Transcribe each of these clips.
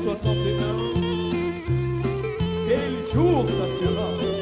61. Quel jour ça sera?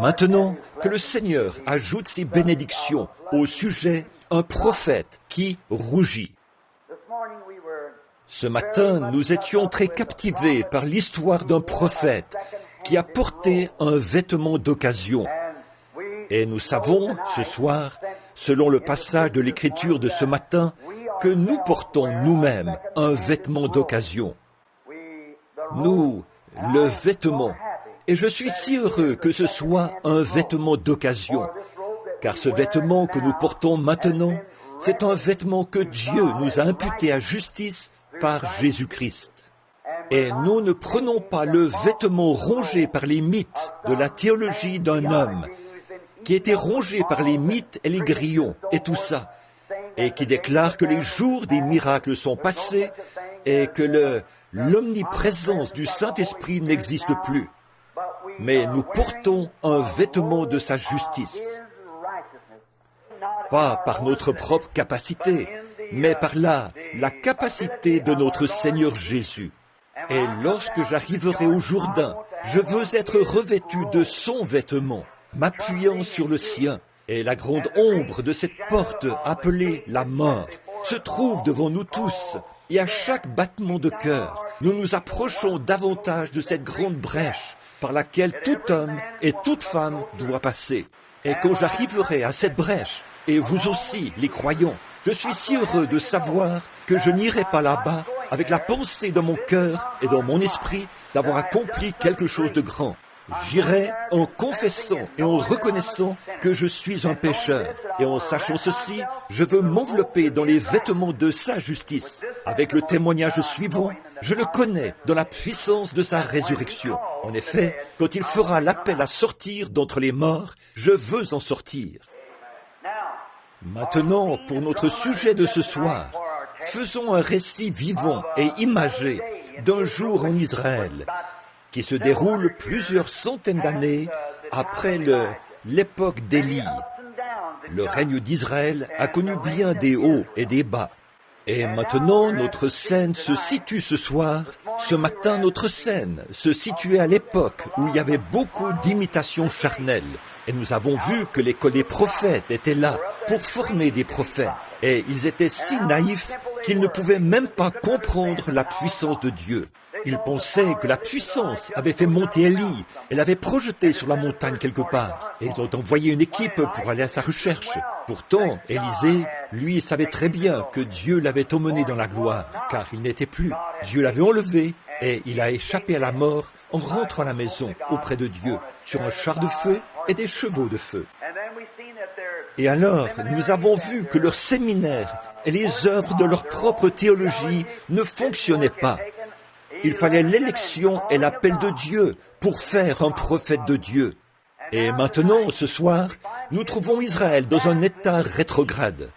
Maintenant que le Seigneur ajoute ses bénédictions au sujet un prophète qui rougit. Ce matin, nous étions très captivés par l'histoire d'un prophète qui a porté un vêtement d'occasion. Et nous savons, ce soir, selon le passage de l'Écriture de ce matin, que nous portons nous-mêmes un vêtement d'occasion. Nous, le vêtement. Et je suis si heureux que ce soit un vêtement d'occasion, car ce vêtement que nous portons maintenant, c'est un vêtement que Dieu nous a imputé à justice par Jésus-Christ. Et nous ne prenons pas le vêtement rongé par les mythes de la théologie d'un homme, qui était rongé par les mythes et les grillons et tout ça, et qui déclare que les jours des miracles sont passés et que l'omniprésence du Saint-Esprit n'existe plus. Mais nous portons un vêtement de sa justice, pas par notre propre capacité, mais par la capacité de notre Seigneur Jésus. Et lorsque j'arriverai au Jourdain, je veux être revêtu de son vêtement, m'appuyant sur le sien. Et la grande ombre de cette porte appelée la mort se trouve devant nous tous. Et à chaque battement de cœur, nous nous approchons davantage de cette grande brèche par laquelle tout homme et toute femme doit passer. Et quand j'arriverai à cette brèche, et vous aussi, les croyants, je suis si heureux de savoir que je n'irai pas là-bas avec la pensée dans mon cœur et dans mon esprit d'avoir accompli quelque chose de grand. J'irai en confessant et en reconnaissant que je suis un pécheur. Et en sachant ceci, je veux m'envelopper dans les vêtements de sa justice. Avec le témoignage suivant, je le connais dans la puissance de sa résurrection. En effet, quand il fera l'appel à sortir d'entre les morts, je veux en sortir. Maintenant, pour notre sujet de ce soir, faisons un récit vivant et imagé d'un jour en Israël qui se déroule plusieurs centaines d'années après l'époque d'Élie. Le règne d'Israël a connu bien des hauts et des bas. Et maintenant, notre scène se situe ce soir. Ce matin, notre scène se situait à l'époque où il y avait beaucoup d'imitations charnelles. Et nous avons vu que l'école des prophètes était là pour former des prophètes. Et ils étaient si naïfs qu'ils ne pouvaient même pas comprendre la puissance de Dieu. Ils pensaient que la puissance avait fait monter Élie et l'avait projeté sur la montagne quelque part. Et ils ont envoyé une équipe pour aller à sa recherche. Pourtant, Élisée, lui, savait très bien que Dieu l'avait emmené dans la gloire, car il n'était plus. Dieu l'avait enlevé et il a échappé à la mort en rentrant à la maison auprès de Dieu, sur un char de feu et des chevaux de feu. Et alors, nous avons vu que leur séminaire et les œuvres de leur propre théologie ne fonctionnaient pas. Il fallait l'élection et l'appel de Dieu pour faire un prophète de Dieu. Et maintenant, ce soir, nous trouvons Israël dans un état rétrograde.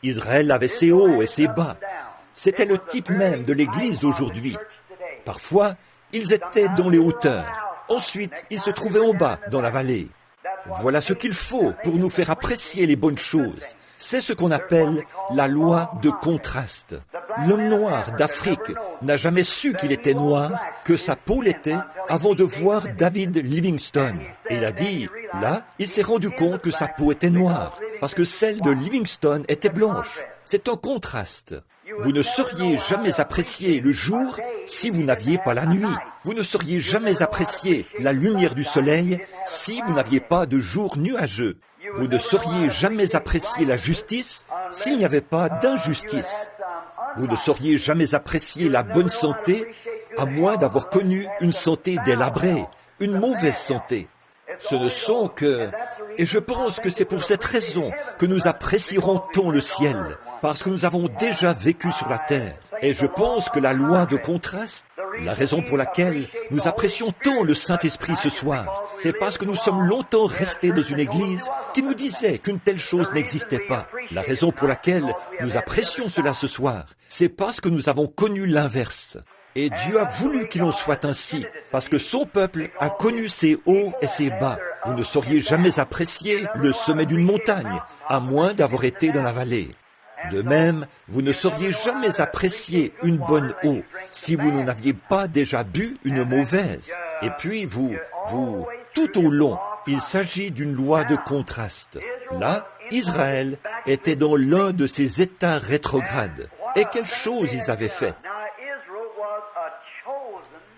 Israël avait ses hauts et ses bas. C'était le type même de l'Église d'aujourd'hui. Parfois, ils étaient dans les hauteurs. Ensuite, ils se trouvaient en bas, dans la vallée. Voilà ce qu'il faut pour nous faire apprécier les bonnes choses. C'est ce qu'on appelle la loi de contraste. L'homme noir d'Afrique n'a jamais su qu'il était noir, que sa peau l'était, avant de voir David Livingstone. Et il a dit, là, il s'est rendu compte que sa peau était noire, parce que celle de Livingstone était blanche. C'est un contraste. Vous ne sauriez jamais apprécier le jour si vous n'aviez pas la nuit. Vous ne sauriez jamais apprécier la lumière du soleil si vous n'aviez pas de jour nuageux. Vous ne sauriez jamais apprécier la justice s'il n'y avait pas d'injustice. Vous ne sauriez jamais apprécier la bonne santé à moins d'avoir connu une santé délabrée, une mauvaise santé. Ce ne sont que... Et je pense que c'est pour cette raison que nous apprécierons tant le ciel, parce que nous avons déjà vécu sur la terre. Et je pense que la loi de contraste, la raison pour laquelle nous apprécions tant le Saint-Esprit ce soir, c'est parce que nous sommes longtemps restés dans une église qui nous disait qu'une telle chose n'existait pas. La raison pour laquelle nous apprécions cela ce soir, c'est parce que nous avons connu l'inverse. Et Dieu a voulu qu'il en soit ainsi, parce que son peuple a connu ses hauts et ses bas. Vous ne sauriez jamais apprécier le sommet d'une montagne, à moins d'avoir été dans la vallée. De même, vous ne sauriez jamais apprécier une bonne eau si vous n'en aviez pas déjà bu une mauvaise. Et puis tout au long, il s'agit d'une loi de contraste. Là, Israël était dans l'un de ces états rétrogrades. Et quelle chose ils avaient fait?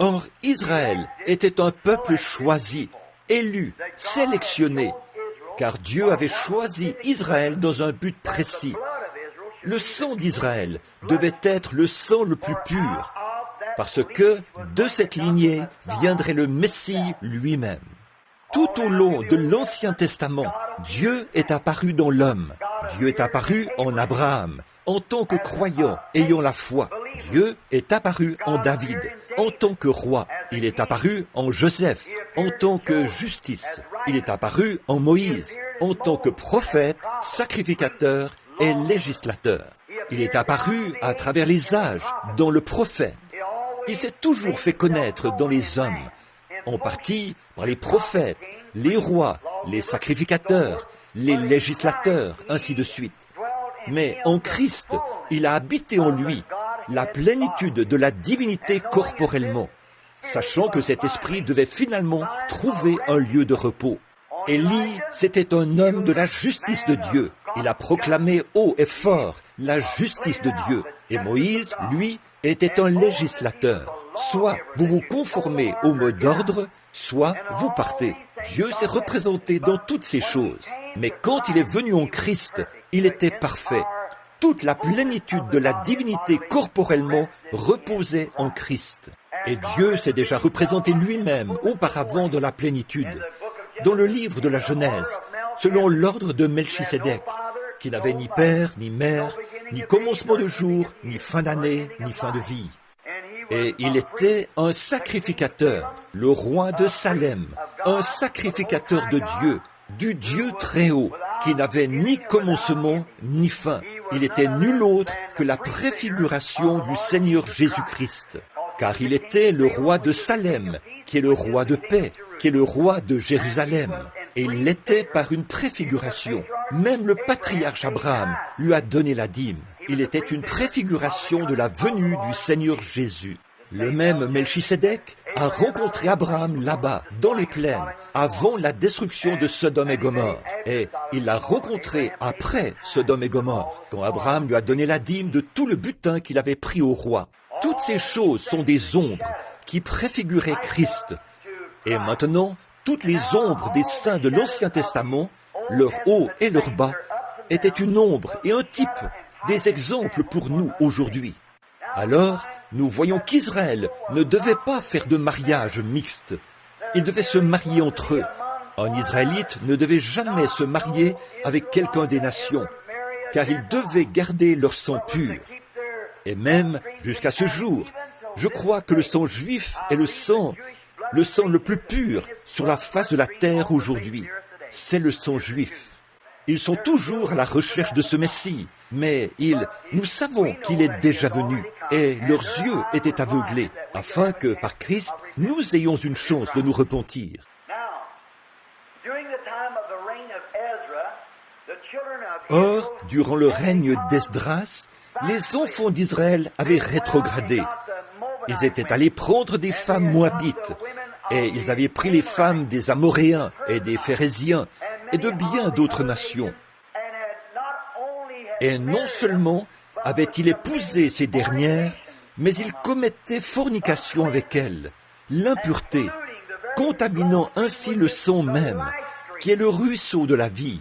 Or, Israël était un peuple choisi, élu, sélectionné, car Dieu avait choisi Israël dans un but précis. Le sang d'Israël devait être le sang le plus pur, parce que de cette lignée viendrait le Messie lui-même. Tout au long de l'Ancien Testament, Dieu est apparu dans l'homme. Dieu est apparu en Abraham, en tant que croyant, ayant la foi. Dieu est apparu en David, en tant que roi. Il est apparu en Joseph, en tant que justice. Il est apparu en Moïse, en tant que prophète, sacrificateur et législateur. Il est apparu à travers les âges, dans le prophète. Il s'est toujours fait connaître dans les hommes, en partie par les prophètes, les rois, les sacrificateurs, les législateurs, ainsi de suite. Mais en Christ, il a habité en lui la plénitude de la divinité corporellement, sachant que cet esprit devait finalement trouver un lieu de repos. Élie, c'était un homme de la justice de Dieu. Il a proclamé haut et fort la justice de Dieu. Et Moïse, lui, était un législateur. Soit vous vous conformez au mot d'ordre, soit vous partez. Dieu s'est représenté dans toutes ces choses. Mais quand il est venu en Christ, il était parfait. Toute la plénitude de la divinité corporellement reposait en Christ. Et Dieu s'est déjà représenté lui-même auparavant dans la plénitude. Dans le livre de la Genèse, selon l'ordre de Melchisédek, qui n'avait ni père, ni mère, ni commencement de jour, ni fin d'année, ni fin de vie. Et il était un sacrificateur, le roi de Salem, un sacrificateur de Dieu, du Dieu très haut, qui n'avait ni commencement, ni fin. Il était nul autre que la préfiguration du Seigneur Jésus-Christ. car il était le roi de Salem, qui est le roi de paix, qui est le roi de Jérusalem. Et il l'était par une préfiguration. Même le patriarche Abraham lui a donné la dîme. Il était une préfiguration de la venue du Seigneur Jésus. Le même Melchisédek a rencontré Abraham là-bas, dans les plaines, avant la destruction de Sodome et Gomorrhe. Et il l'a rencontré après Sodome et Gomorrhe, quand Abraham lui a donné la dîme de tout le butin qu'il avait pris au roi. Toutes ces choses sont des ombres qui préfiguraient Christ. Et maintenant, toutes les ombres des saints de l'Ancien Testament, leur haut et leur bas, étaient une ombre et un type, des exemples pour nous aujourd'hui. Alors, nous voyons qu'Israël ne devait pas faire de mariage mixte. Ils devaient se marier entre eux. Un Israélite ne devait jamais se marier avec quelqu'un des nations, car ils devaient garder leur sang pur. Et même, jusqu'à ce jour, je crois que le sang juif est le sang le plus pur sur la face de la terre aujourd'hui. C'est le sang juif. Ils sont toujours à la recherche de ce Messie, mais nous savons qu'il est déjà venu, et leurs yeux étaient aveuglés, afin que, par Christ, nous ayons une chance de nous repentir. Or, durant le règne d'Esdras, les enfants d'Israël avaient rétrogradé. Ils étaient allés prendre des femmes moabites, et ils avaient pris les femmes des Amoréens et des Phérésiens, et de bien d'autres nations. Et non seulement avaient-ils épousé ces dernières, mais ils commettaient fornication avec elles, l'impureté, contaminant ainsi le sang même, qui est le ruisseau de la vie.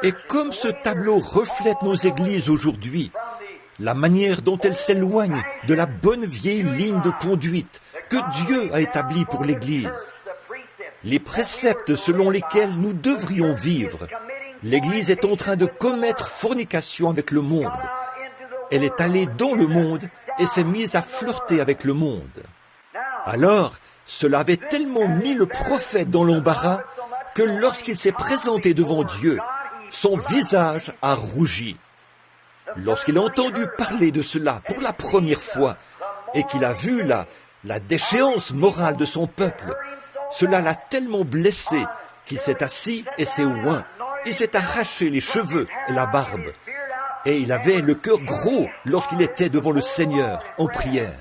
Et comme ce tableau reflète nos églises aujourd'hui, la manière dont elles s'éloignent de la bonne vieille ligne de conduite que Dieu a établie pour l'Église, les préceptes selon lesquels nous devrions vivre, l'Église est en train de commettre fornication avec le monde. Elle est allée dans le monde et s'est mise à flirter avec le monde. Alors, cela avait tellement mis le prophète dans l'embarras que lorsqu'il s'est présenté devant Dieu, son visage a rougi. Lorsqu'il a entendu parler de cela pour la première fois et qu'il a vu la déchéance morale de son peuple, cela l'a tellement blessé qu'il s'est assis et s'est oint. Il s'est arraché les cheveux et la barbe. Et il avait le cœur gros lorsqu'il était devant le Seigneur en prière.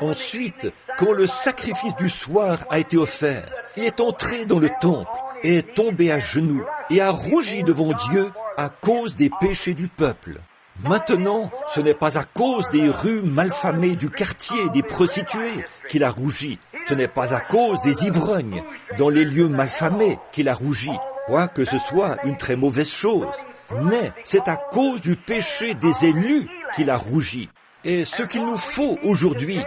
Ensuite, quand le sacrifice du soir a été offert, il est entré dans le temple et est tombé à genoux et a rougi devant Dieu à cause des péchés du peuple. Maintenant, ce n'est pas à cause des rues malfamées du quartier des prostituées qu'il a rougi. Ce n'est pas à cause des ivrognes dans les lieux malfamés qu'il a rougi, quoique ce soit une très mauvaise chose. Mais c'est à cause du péché des élus qu'il a rougi. Et ce qu'il nous faut aujourd'hui,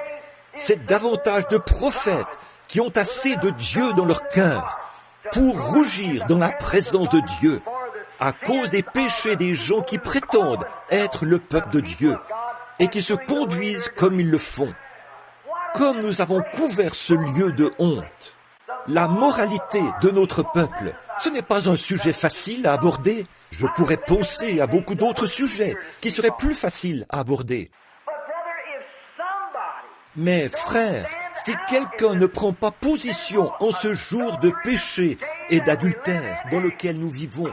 c'est davantage de prophètes qui ont assez de Dieu dans leur cœur pour rougir dans la présence de Dieu à cause des péchés des gens qui prétendent être le peuple de Dieu et qui se conduisent comme ils le font. Comme nous avons couvert ce lieu de honte, la moralité de notre peuple, ce n'est pas un sujet facile à aborder. Je pourrais penser à beaucoup d'autres sujets qui seraient plus faciles à aborder. Mais frère, si quelqu'un ne prend pas position en ce jour de péché et d'adultère dans lequel nous vivons,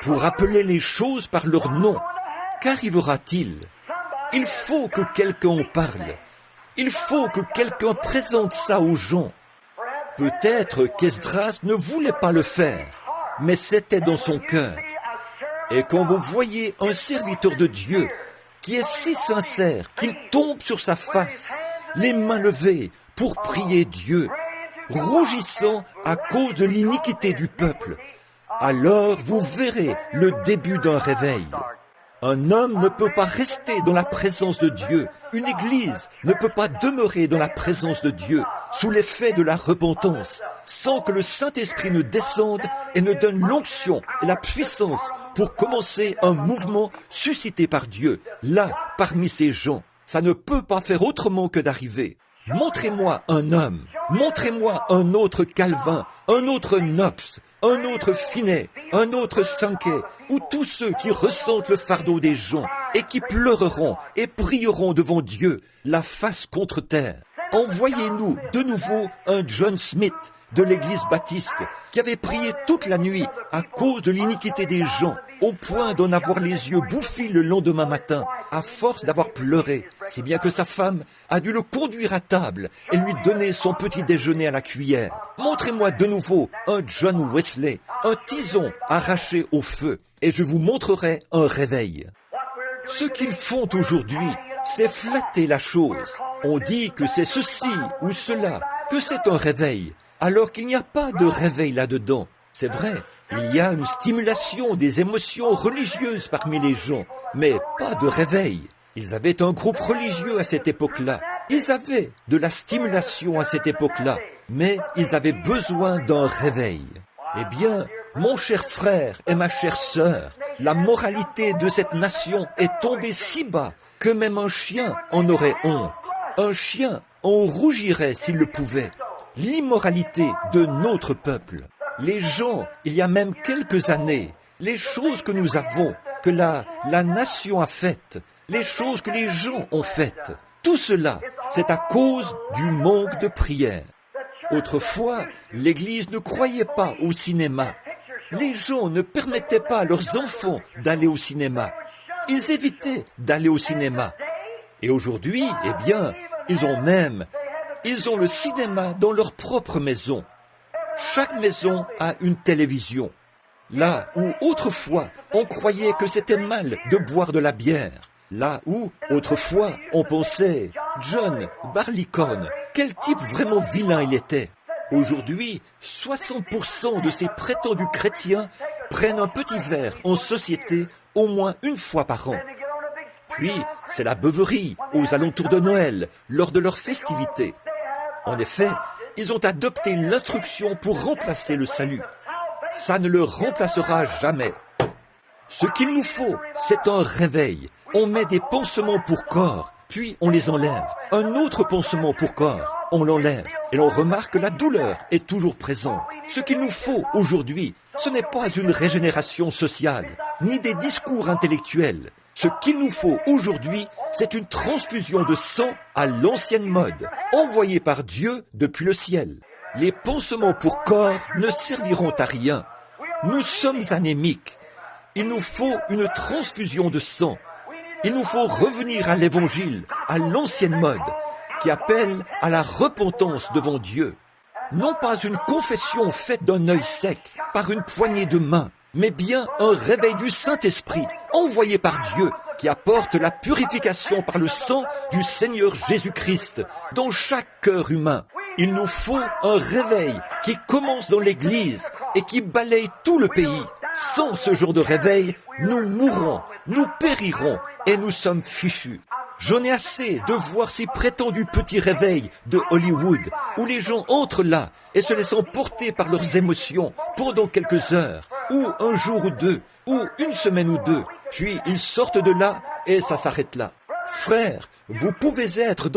pour appeler les choses par leur nom, qu'arrivera-t-il? Il faut que quelqu'un en parle. Il faut que quelqu'un présente ça aux gens. Peut-être qu'Esdras ne voulait pas le faire, mais c'était dans son cœur. Et quand vous voyez un serviteur de Dieu qui est si sincère qu'il tombe sur sa face, les mains levées pour prier Dieu, rougissant à cause de l'iniquité du peuple, alors vous verrez le début d'un réveil. Un homme ne peut pas rester dans la présence de Dieu. Une église ne peut pas demeurer dans la présence de Dieu sous l'effet de la repentance, sans que le Saint-Esprit ne descende et ne donne l'onction et la puissance pour commencer un mouvement suscité par Dieu, là, parmi ces gens. Ça ne peut pas faire autrement que d'arriver. Montrez-moi un homme, montrez-moi un autre Calvin, un autre Knox, un autre Finney, un autre Sankey, ou tous ceux qui ressentent le fardeau des gens et qui pleureront et prieront devant Dieu, la face contre terre. Envoyez-nous de nouveau un John Smith de l'église baptiste qui avait prié toute la nuit à cause de l'iniquité des gens, au point d'en avoir les yeux bouffis le lendemain matin, à force d'avoir pleuré, si bien que sa femme a dû le conduire à table et lui donner son petit déjeuner à la cuillère. Montrez-moi de nouveau un John Wesley, un tison arraché au feu, et je vous montrerai un réveil. Ce qu'ils font aujourd'hui, c'est flatter la chose. On dit que c'est ceci ou cela, que c'est un réveil, alors qu'il n'y a pas de réveil là-dedans. C'est vrai, il y a une stimulation des émotions religieuses parmi les gens, mais pas de réveil. Ils avaient un groupe religieux à cette époque-là. Ils avaient de la stimulation à cette époque-là, mais ils avaient besoin d'un réveil. Eh bien, mon cher frère et ma chère sœur, la moralité de cette nation est tombée si bas que même un chien en aurait honte. Un chien en rougirait s'il le pouvait. L'immoralité de notre peuple. Les gens, il y a même quelques années, les choses que nous avons, que la nation a faites, les choses que les gens ont faites, tout cela, c'est à cause du manque de prière. Autrefois, l'Église ne croyait pas au cinéma. Les gens ne permettaient pas à leurs enfants d'aller au cinéma. Ils évitaient d'aller au cinéma. Et aujourd'hui, eh bien, ils ont le cinéma dans leur propre maison. Chaque maison a une télévision. Là où autrefois on croyait que c'était mal de boire de la bière. Là où autrefois on pensait John Barleycorn, quel type vraiment vilain il était. Aujourd'hui, 60% de ces prétendus chrétiens prennent un petit verre en société au moins une fois par an. Puis, c'est la beuverie aux alentours de Noël, lors de leurs festivités. En effet, ils ont adopté l'instruction pour remplacer le salut. Ça ne le remplacera jamais. Ce qu'il nous faut, c'est un réveil. On met des pansements pour corps, puis on les enlève. Un autre pansement pour corps, on l'enlève. Et l'on remarque que la douleur est toujours présente. Ce qu'il nous faut aujourd'hui, ce n'est pas une régénération sociale, ni des discours intellectuels. Ce qu'il nous faut aujourd'hui, c'est une transfusion de sang à l'ancienne mode, envoyée par Dieu depuis le ciel. Les pansements pour corps ne serviront à rien. Nous sommes anémiques. Il nous faut une transfusion de sang. Il nous faut revenir à l'évangile, à l'ancienne mode, qui appelle à la repentance devant Dieu. Non pas une confession faite d'un œil sec, par une poignée de main, mais bien un réveil du Saint-Esprit, envoyé par Dieu, qui apporte la purification par le sang du Seigneur Jésus-Christ dans chaque cœur humain. Il nous faut un réveil qui commence dans l'Église et qui balaye tout le pays. Sans ce genre de réveil, nous mourrons, nous périrons et nous sommes fichus. J'en ai assez de voir ces prétendus petits réveils de Hollywood où les gens entrent là et se laissent porter par leurs émotions pendant quelques heures, ou un jour ou deux, ou une semaine ou deux, puis ils sortent de là et ça s'arrête là. Frères, vous pouvez être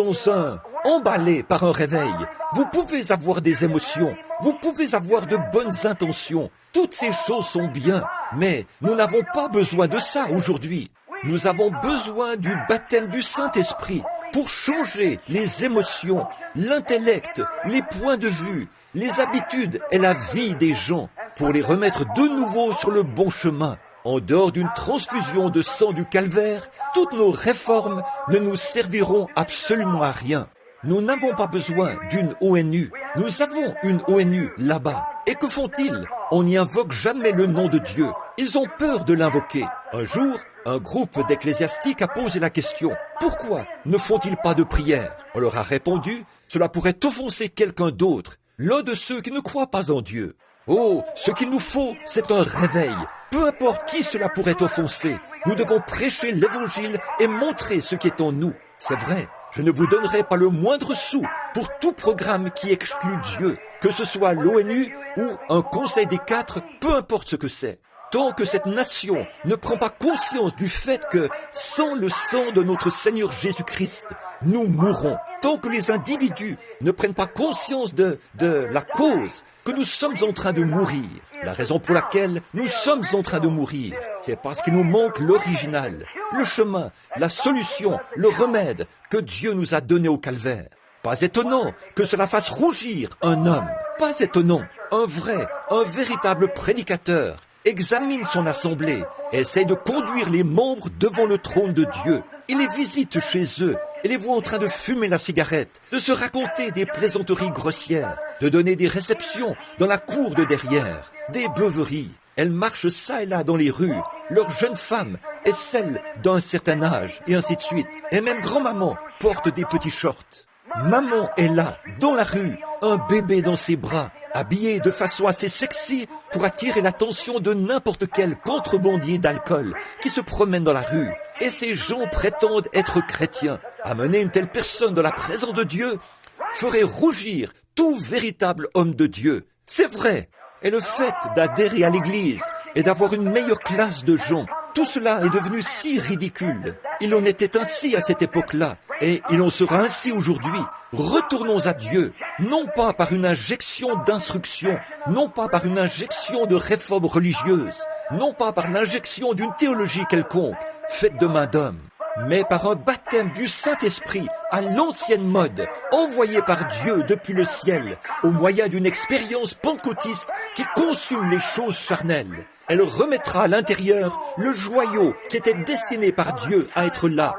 emballé par un réveil, vous pouvez avoir des émotions, vous pouvez avoir de bonnes intentions, toutes ces choses sont bien, mais nous n'avons pas besoin de ça aujourd'hui. Nous avons besoin du baptême du Saint-Esprit pour changer les émotions, l'intellect, les points de vue, les habitudes et la vie des gens, pour les remettre de nouveau sur le bon chemin. En dehors d'une transfusion de sang du calvaire, toutes nos réformes ne nous serviront absolument à rien. Nous n'avons pas besoin d'une ONU. Nous avons une ONU là-bas. Et que font-ils? On n'y invoque jamais le nom de Dieu. Ils ont peur de l'invoquer. Un jour, un groupe d'ecclésiastiques a posé la question « Pourquoi ne font-ils pas de prière ?» On leur a répondu « Cela pourrait offenser quelqu'un d'autre, l'un de ceux qui ne croient pas en Dieu. » Oh, ce qu'il nous faut, c'est un réveil. Peu importe qui cela pourrait offenser, nous devons prêcher l'évangile et montrer ce qui est en nous. C'est vrai, je ne vous donnerai pas le moindre sou pour tout programme qui exclut Dieu, que ce soit l'ONU ou un conseil des 4, peu importe ce que c'est. Tant que cette nation ne prend pas conscience du fait que, sans le sang de notre Seigneur Jésus-Christ, nous mourrons. Tant que les individus ne prennent pas conscience de la cause que nous sommes en train de mourir. La raison pour laquelle nous sommes en train de mourir, c'est parce qu'il nous manque l'original, le chemin, la solution, le remède que Dieu nous a donné au calvaire. Pas étonnant que cela fasse rougir un homme. Pas étonnant, un véritable prédicateur examine son assemblée, essaie de conduire les membres devant le trône de Dieu. Il les visite chez eux et les voit en train de fumer la cigarette, de se raconter des plaisanteries grossières, de donner des réceptions dans la cour de derrière, des beuveries. Elles marchent çà et là dans les rues, leurs jeunes femmes et celles d'un certain âge, et ainsi de suite. Et même grand-maman porte des petits shorts. Maman est là, dans la rue, un bébé dans ses bras, habillé de façon assez sexy pour attirer l'attention de n'importe quel contrebandier d'alcool qui se promène dans la rue. Et ces gens prétendent être chrétiens. Amener une telle personne dans la présence de Dieu ferait rougir tout véritable homme de Dieu. C'est vrai. Et le fait d'adhérer à l'Église et d'avoir une meilleure classe de gens, tout cela est devenu si ridicule. Il en était ainsi à cette époque-là, et il en sera ainsi aujourd'hui. Retournons à Dieu, non pas par une injection d'instruction, non pas par une injection de réforme religieuse, non pas par l'injection d'une théologie quelconque, faite de main d'homme, mais par un baptême du Saint-Esprit à l'ancienne mode, envoyé par Dieu depuis le ciel, au moyen d'une expérience pentecôtiste qui consume les choses charnelles. Elle remettra à l'intérieur le joyau qui était destiné par Dieu à être là,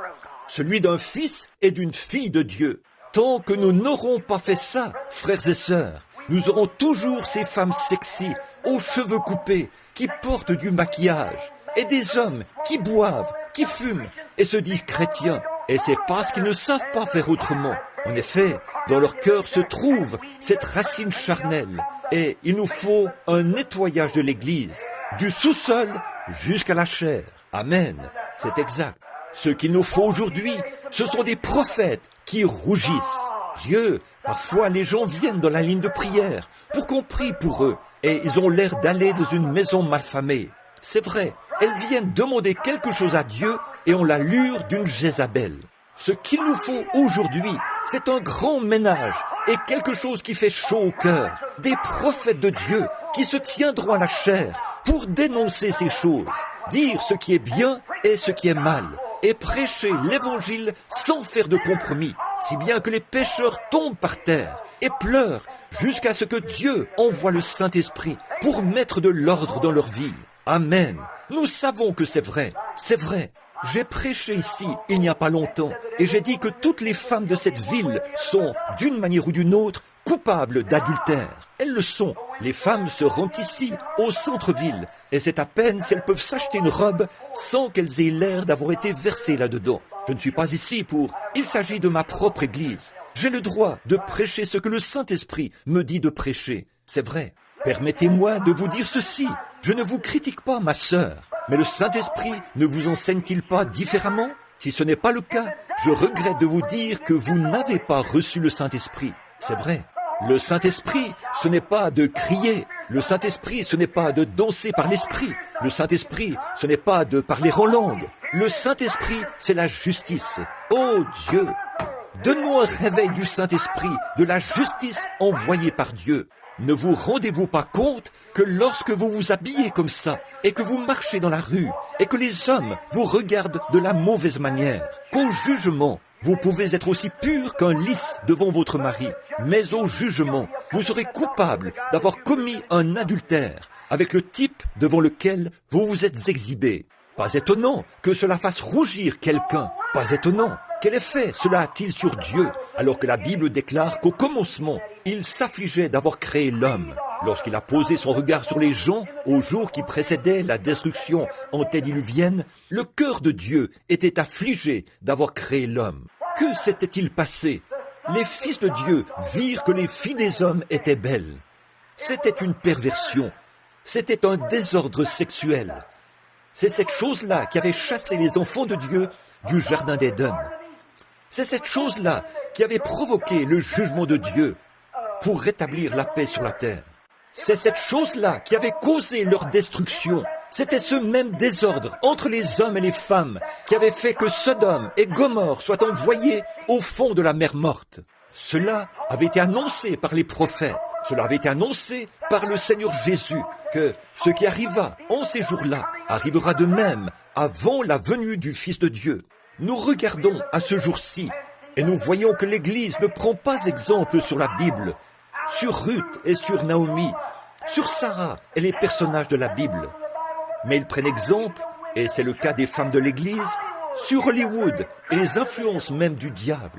celui d'un fils et d'une fille de Dieu. Tant que nous n'aurons pas fait ça, frères et sœurs, nous aurons toujours ces femmes sexy, aux cheveux coupés, qui portent du maquillage, et des hommes qui boivent, qui fument et se disent chrétiens. Et c'est parce qu'ils ne savent pas faire autrement. En effet, dans leur cœur se trouve cette racine charnelle. Et il nous faut un nettoyage de l'Église, du sous-sol jusqu'à la chair. Amen, c'est exact. Ce qu'il nous faut aujourd'hui, ce sont des prophètes qui rougissent. Dieu, parfois les gens viennent dans la ligne de prière pour qu'on prie pour eux. Et ils ont l'air d'aller dans une maison malfamée. C'est vrai, elles viennent demander quelque chose à Dieu et ont l'allure d'une Jézabel. Ce qu'il nous faut aujourd'hui, c'est un grand ménage et quelque chose qui fait chaud au cœur. Des prophètes de Dieu qui se tiendront à la chair pour dénoncer ces choses, dire ce qui est bien et ce qui est mal, et prêcher l'évangile sans faire de compromis, si bien que les pécheurs tombent par terre et pleurent jusqu'à ce que Dieu envoie le Saint-Esprit pour mettre de l'ordre dans leur vie. Amen. Nous savons que c'est vrai. C'est vrai. J'ai prêché ici il n'y a pas longtemps et j'ai dit que toutes les femmes de cette ville sont, d'une manière ou d'une autre, coupables d'adultère. Elles le sont. Les femmes se rendent ici, au centre-ville, et c'est à peine si elles peuvent s'acheter une robe sans qu'elles aient l'air d'avoir été versées là-dedans. Je ne suis pas ici pour... Il s'agit de ma propre église. J'ai le droit de prêcher ce que le Saint-Esprit me dit de prêcher. C'est vrai. Permettez-moi de vous dire ceci. Je ne vous critique pas, ma sœur. Mais le Saint-Esprit ne vous enseigne-t-il pas différemment? Si ce n'est pas le cas, je regrette de vous dire que vous n'avez pas reçu le Saint-Esprit. C'est vrai. Le Saint-Esprit, ce n'est pas de crier. Le Saint-Esprit, ce n'est pas de danser par l'Esprit. Le Saint-Esprit, ce n'est pas de parler en langue. Le Saint-Esprit, c'est la justice. Oh Dieu! Donne-nous un réveil du Saint-Esprit, de la justice envoyée par Dieu. Ne vous rendez-vous pas compte que lorsque vous vous habillez comme ça, et que vous marchez dans la rue, et que les hommes vous regardent de la mauvaise manière, qu'au jugement, vous pouvez être aussi pur qu'un lys devant votre mari, mais au jugement, vous serez coupable d'avoir commis un adultère avec le type devant lequel vous vous êtes exhibé. Pas étonnant que cela fasse rougir quelqu'un, pas étonnant. Quel effet cela a-t-il sur Dieu, alors que la Bible déclare qu'au commencement, il s'affligeait d'avoir créé l'homme. Lorsqu'il a posé son regard sur les gens, au jour qui précédait la destruction antédiluvienne, le cœur de Dieu était affligé d'avoir créé l'homme. Que s'était-il passé? Les fils de Dieu virent que les filles des hommes étaient belles. C'était une perversion. C'était un désordre sexuel. C'est cette chose-là qui avait chassé les enfants de Dieu du jardin d'Éden. C'est cette chose-là qui avait provoqué le jugement de Dieu pour rétablir la paix sur la terre. C'est cette chose-là qui avait causé leur destruction C'était ce même désordre entre les hommes et les femmes qui avait fait que Sodome et Gomorrhe soient envoyés au fond de la mer morte. Cela avait été annoncé par les prophètes. Cela avait été annoncé par le Seigneur Jésus, que ce qui arriva en ces jours-là arrivera de même avant la venue du Fils de Dieu. Nous regardons à ce jour-ci et nous voyons que l'Église ne prend pas exemple sur la Bible, sur Ruth et sur Naomi, sur Sarah et les personnages de la Bible. Mais ils prennent exemple, et c'est le cas des femmes de l'Église, sur Hollywood et les influences même du diable.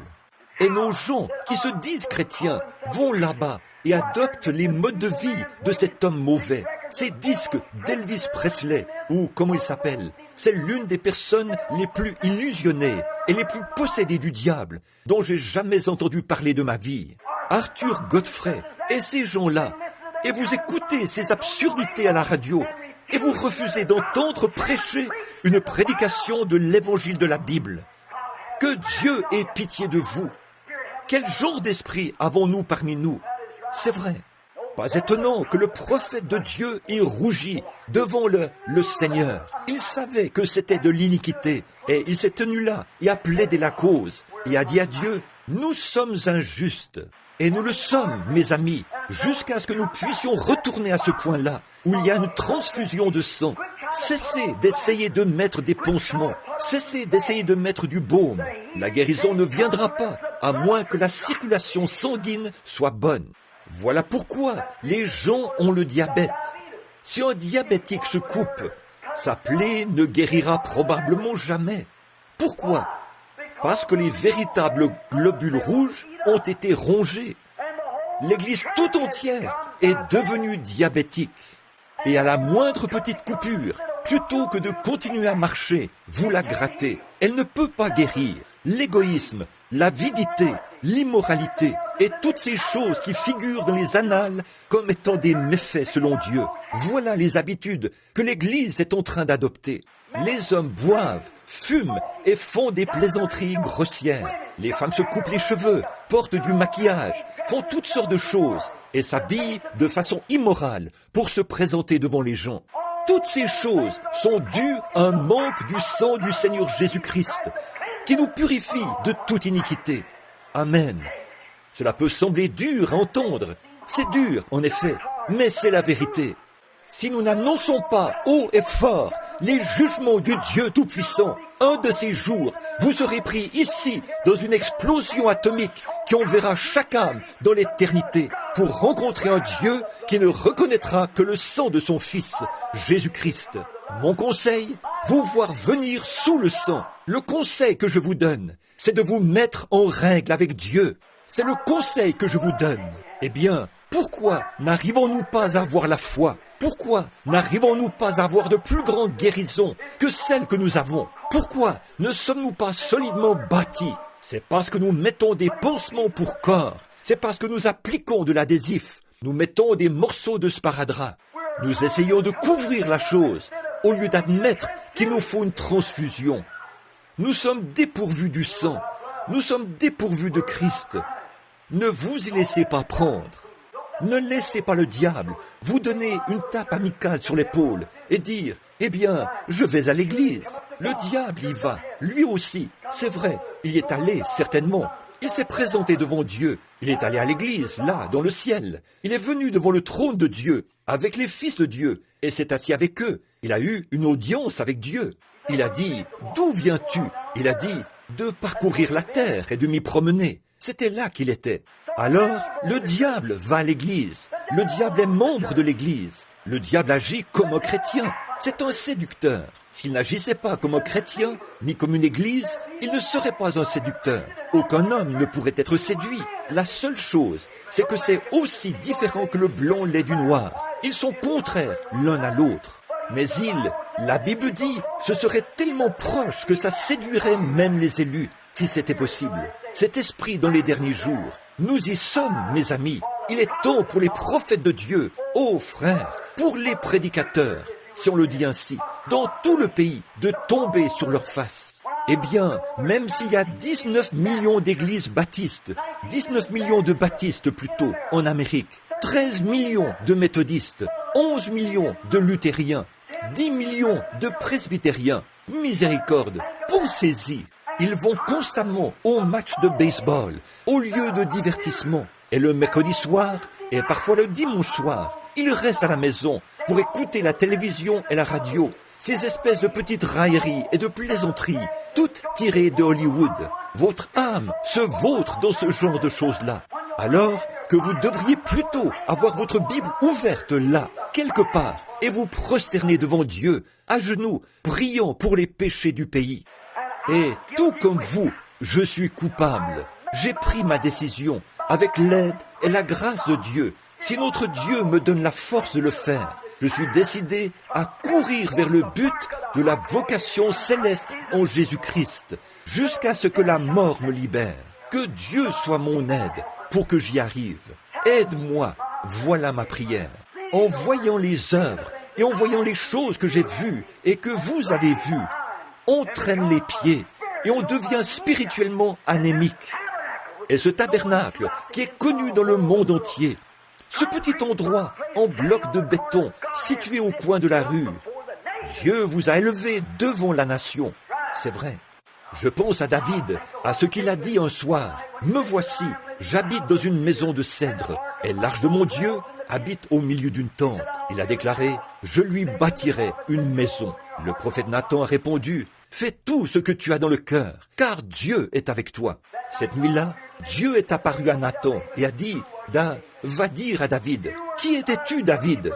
Et nos gens qui se disent chrétiens vont là-bas et adoptent les modes de vie de cet homme mauvais. Ces disques d'Elvis Presley, ou comment il s'appelle, c'est l'une des personnes les plus illusionnées et les plus possédées du diable dont j'ai jamais entendu parler de ma vie. Arthur Godfrey et ces gens-là, et vous écoutez ces absurdités à la radio, et vous refusez d'entendre prêcher une prédication de l'évangile de la Bible. Que Dieu ait pitié de vous. Quel genre d'esprit avons-nous parmi nous? C'est vrai. Pas étonnant que le prophète de Dieu ait rougi devant le Seigneur. Il savait que c'était de l'iniquité et il s'est tenu là et a plaidé la cause et a dit à Dieu, nous sommes injustes. Et nous le sommes, mes amis, jusqu'à ce que nous puissions retourner à ce point-là, où il y a une transfusion de sang. Cessez d'essayer de mettre des pansements, cessez d'essayer de mettre du baume. La guérison ne viendra pas, à moins que la circulation sanguine soit bonne. Voilà pourquoi les gens ont le diabète. Si un diabétique se coupe, sa plaie ne guérira probablement jamais. Pourquoi ? Parce que les véritables globules rouges ont été rongés. L'Église tout entière est devenue diabétique. Et à la moindre petite coupure, plutôt que de continuer à marcher, vous la grattez. Elle ne peut pas guérir. L'égoïsme, l'avidité, l'immoralité et toutes ces choses qui figurent dans les annales comme étant des méfaits selon Dieu. Voilà les habitudes que l'Église est en train d'adopter. Les hommes boivent, fument et font des plaisanteries grossières. Les femmes se coupent les cheveux, portent du maquillage, font toutes sortes de choses et s'habillent de façon immorale pour se présenter devant les gens. Toutes ces choses sont dues à un manque du sang du Seigneur Jésus-Christ qui nous purifie de toute iniquité. Amen. Cela peut sembler dur à entendre. C'est dur, en effet, mais c'est la vérité. Si nous n'annonçons pas haut et fort les jugements du Dieu Tout-Puissant, un de ces jours, vous serez pris ici dans une explosion atomique qui enverra chaque âme dans l'éternité pour rencontrer un Dieu qui ne reconnaîtra que le sang de son Fils, Jésus-Christ. Mon conseil, vous voir venir sous le sang. Le conseil que je vous donne, c'est de vous mettre en règle avec Dieu. C'est le conseil que je vous donne. Eh bien, pourquoi n'arrivons-nous pas à avoir la foi ? Pourquoi n'arrivons-nous pas à avoir de plus grandes guérisons que celles que nous avons ? Pourquoi ne sommes-nous pas solidement bâtis ? C'est parce que nous mettons des pansements pour corps. C'est parce que nous appliquons de l'adhésif. Nous mettons des morceaux de sparadrap. Nous essayons de couvrir la chose au lieu d'admettre qu'il nous faut une transfusion. Nous sommes dépourvus du sang. Nous sommes dépourvus de Christ. Ne vous y laissez pas prendre. Ne laissez pas le diable vous donner une tape amicale sur l'épaule et dire « Eh bien, je vais à l'église ». Le diable y va, lui aussi. C'est vrai, il y est allé, certainement. Il s'est présenté devant Dieu. Il est allé à l'église, là, dans le ciel. Il est venu devant le trône de Dieu, avec les fils de Dieu, et s'est assis avec eux. Il a eu une audience avec Dieu. Il a dit « D'où viens-tu » Il a dit « De parcourir la terre et de m'y promener ». C'était là qu'il était. Alors, le diable va à l'église. Le diable est membre de l'église. Le diable agit comme un chrétien. C'est un séducteur. S'il n'agissait pas comme un chrétien, ni comme une église, il ne serait pas un séducteur. Aucun homme ne pourrait être séduit. La seule chose, c'est que c'est aussi différent que le blanc l'est du noir. Ils sont contraires l'un à l'autre. Mais la Bible dit, ce serait tellement proche que ça séduirait même les élus, si c'était possible. Cet esprit dans les derniers jours, nous y sommes, mes amis. Il est temps pour les prophètes de Dieu, ô frères, pour les prédicateurs, si on le dit ainsi, dans tout le pays, de tomber sur leur face. Eh bien, même s'il y a 19 millions d'églises baptistes, 19 millions de baptistes plutôt, en Amérique, 13 millions de méthodistes, 11 millions de luthériens, 10 millions de presbytériens. Miséricorde, pensez-y. Ils vont constamment au match de baseball, au lieu de divertissement. Et le mercredi soir, et parfois le dimanche soir, ils restent à la maison pour écouter la télévision et la radio. Ces espèces de petites railleries et de plaisanteries, toutes tirées de Hollywood. Votre âme se vautre dans ce genre de choses-là. Alors que vous devriez plutôt avoir votre Bible ouverte là, quelque part, et vous prosterner devant Dieu, à genoux, priant pour les péchés du pays. Et tout comme vous, je suis coupable. J'ai pris ma décision avec l'aide et la grâce de Dieu. Si notre Dieu me donne la force de le faire, je suis décidé à courir vers le but de la vocation céleste en Jésus-Christ, jusqu'à ce que la mort me libère. Que Dieu soit mon aide pour que j'y arrive. Aide-moi, voilà ma prière. En voyant les œuvres et en voyant les choses que j'ai vues et que vous avez vues, on traîne les pieds et on devient spirituellement anémique. Et ce tabernacle qui est connu dans le monde entier, ce petit endroit en bloc de béton situé au coin de la rue, Dieu vous a élevé devant la nation. C'est vrai. Je pense à David, à ce qu'il a dit un soir. Me voici, j'habite dans une maison de cèdre, et l'arche de mon Dieu habite au milieu d'une tente. Il a déclaré, je lui bâtirai une maison. Le prophète Nathan a répondu, fais tout ce que tu as dans le cœur, car Dieu est avec toi. Cette nuit-là, Dieu est apparu à Nathan et a dit, va dire à David, qui étais-tu, David?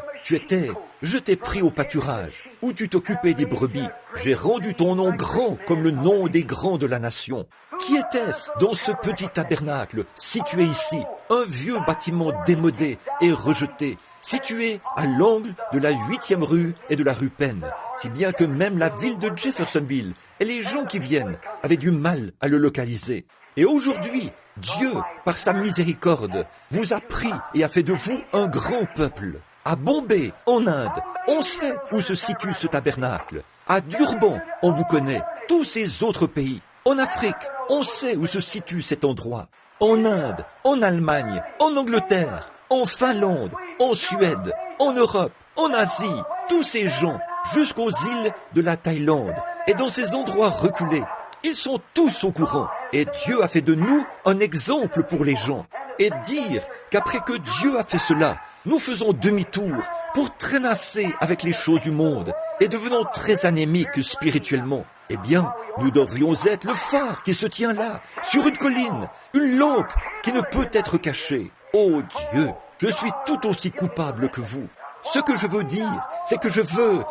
Je t'ai pris au pâturage, où tu t'occupais des brebis. J'ai rendu ton nom grand comme le nom des grands de la nation. Qui était-ce dans ce petit tabernacle, situé ici, un vieux bâtiment démodé et rejeté, situé à l'angle de la 8e rue et de la rue Penn, si bien que même la ville de Jeffersonville et les gens qui viennent avaient du mal à le localiser. Et aujourd'hui, Dieu, par sa miséricorde, vous a pris et a fait de vous un grand peuple. À Bombay, en Inde, on sait où se situe ce tabernacle. À Durban, on vous connaît. Tous ces autres pays. En Afrique, on sait où se situe cet endroit. En Inde, en Allemagne, en Angleterre, en Finlande, en Suède, en Europe, en Asie, tous ces gens, jusqu'aux îles de la Thaïlande, et dans ces endroits reculés, ils sont tous au courant. Et Dieu a fait de nous un exemple pour les gens. Et dire qu'après que Dieu a fait cela, nous faisons demi-tour pour traînasser avec les choses du monde et devenons très anémiques spirituellement. Eh bien, nous devrions être le phare qui se tient là, sur une colline, une lampe qui ne peut être cachée. Oh Dieu, je suis tout aussi coupable que vous. Ce que je veux dire, c'est que je veux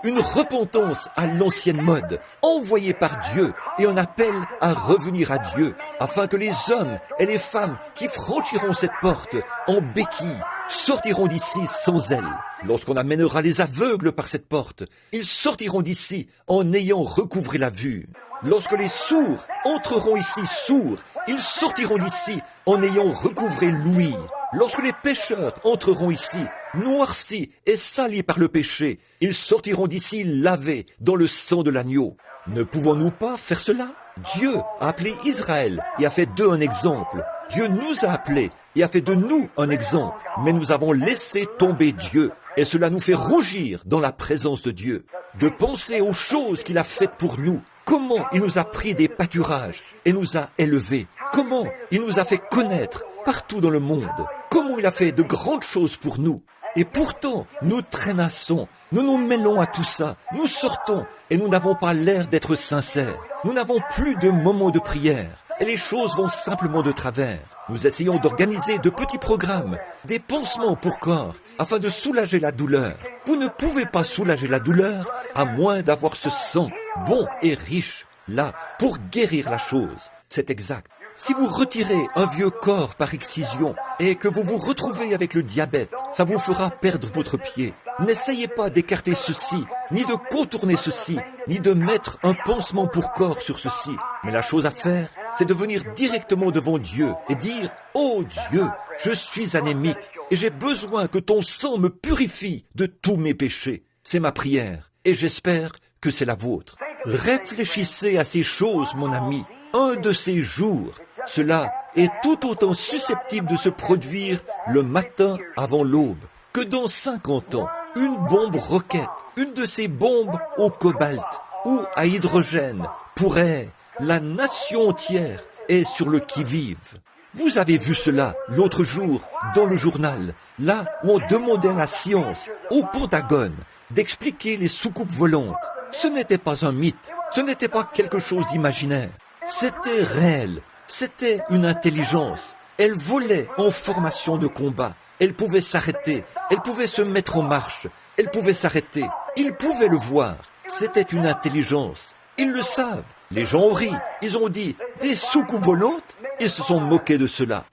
une repentance à l'ancienne mode, envoyée par Dieu et un appel à revenir à Dieu, afin que les hommes et les femmes qui franchiront cette porte en béquilles sortiront d'ici sans elle. Lorsqu'on amènera les aveugles par cette porte, ils sortiront d'ici en ayant recouvré la vue. Lorsque les sourds entreront ici sourds, ils sortiront d'ici en ayant recouvré l'ouïe. Lorsque les pécheurs entreront ici, noircis et salis par le péché, ils sortiront d'ici lavés dans le sang de l'agneau. Ne pouvons-nous pas faire cela? Dieu a appelé Israël et a fait d'eux un exemple. Dieu nous a appelés et a fait de nous un exemple. Mais nous avons laissé tomber Dieu et cela nous fait rougir dans la présence de Dieu. De penser aux choses qu'il a faites pour nous. Comment il nous a pris des pâturages et nous a élevés. Comment il nous a fait connaître partout dans le monde. Comment il a fait de grandes choses pour nous. Et pourtant, nous traînassons, nous nous mêlons à tout ça, nous sortons et nous n'avons pas l'air d'être sincères. Nous n'avons plus de moments de prière et les choses vont simplement de travers. Nous essayons d'organiser de petits programmes, des pansements pour corps, afin de soulager la douleur. Vous ne pouvez pas soulager la douleur à moins d'avoir ce sang bon et riche là pour guérir la chose. C'est exact. Si vous retirez un vieux corps par excision et que vous vous retrouvez avec le diabète, ça vous fera perdre votre pied. N'essayez pas d'écarter ceci, ni de contourner ceci, ni de mettre un pansement pour corps sur ceci. Mais la chose à faire, c'est de venir directement devant Dieu et dire « Oh Dieu, je suis anémique et j'ai besoin que ton sang me purifie de tous mes péchés. » C'est ma prière et j'espère que c'est la vôtre. Réfléchissez à ces choses, mon ami. Un de ces jours, cela est tout autant susceptible de se produire le matin avant l'aube que dans 50 ans. une bombe roquette, une de ces bombes au cobalt ou à hydrogène pourrait, la nation entière est sur le qui-vive. Vous avez vu cela l'autre jour dans le journal, là où on demandait à la science, au Pentagone, d'expliquer les soucoupes volantes. Ce n'était pas un mythe, ce n'était pas quelque chose d'imaginaire. C'était réel, c'était une intelligence. Elle volait en formation de combat. Elle pouvait s'arrêter, elle pouvait se mettre en marche, elle pouvait s'arrêter. Ils pouvaient le voir. C'était une intelligence. Ils le savent. Les gens ont ri. Ils ont dit des soucoupes volantes. Ils se sont moqués de cela.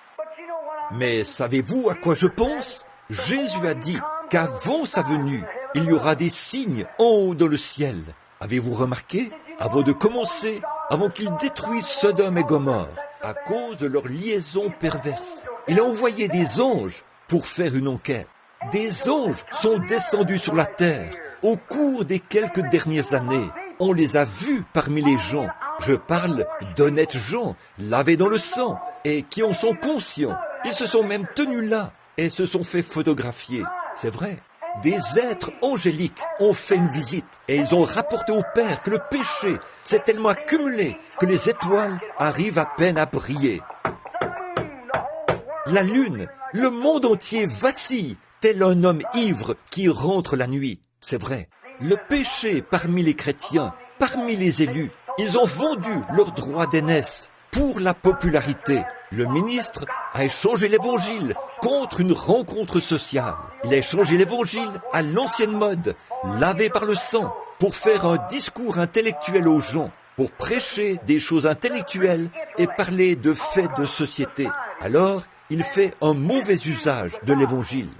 Mais savez-vous à quoi je pense? Jésus a dit qu'avant sa venue, il y aura des signes en haut dans le ciel. Avez-vous remarqué? Avant de commencer, avant qu'il détruise Sodome et Gomorrhe, à cause de leur liaison perverse, il a envoyé des anges pour faire une enquête. Des anges sont descendus sur la terre au cours des quelques dernières années. On les a vus parmi les gens. Je parle d'honnêtes gens, lavés dans le sang, et qui en sont conscients. Ils se sont même tenus là et se sont fait photographier. C'est vrai. Des êtres angéliques ont fait une visite et ils ont rapporté au Père que le péché s'est tellement accumulé que les étoiles arrivent à peine à briller. La lune, le monde entier vacille, tel un homme ivre qui rentre la nuit. C'est vrai. Le péché parmi les chrétiens, parmi les élus, ils ont vendu leur droit d'aînesse pour la popularité. Le ministre a échangé l'évangile contre une rencontre sociale. Il a échangé l'évangile à l'ancienne mode, lavé par le sang, pour faire un discours intellectuel aux gens, pour prêcher des choses intellectuelles et parler de faits de société. Alors, il fait un mauvais usage de l'évangile.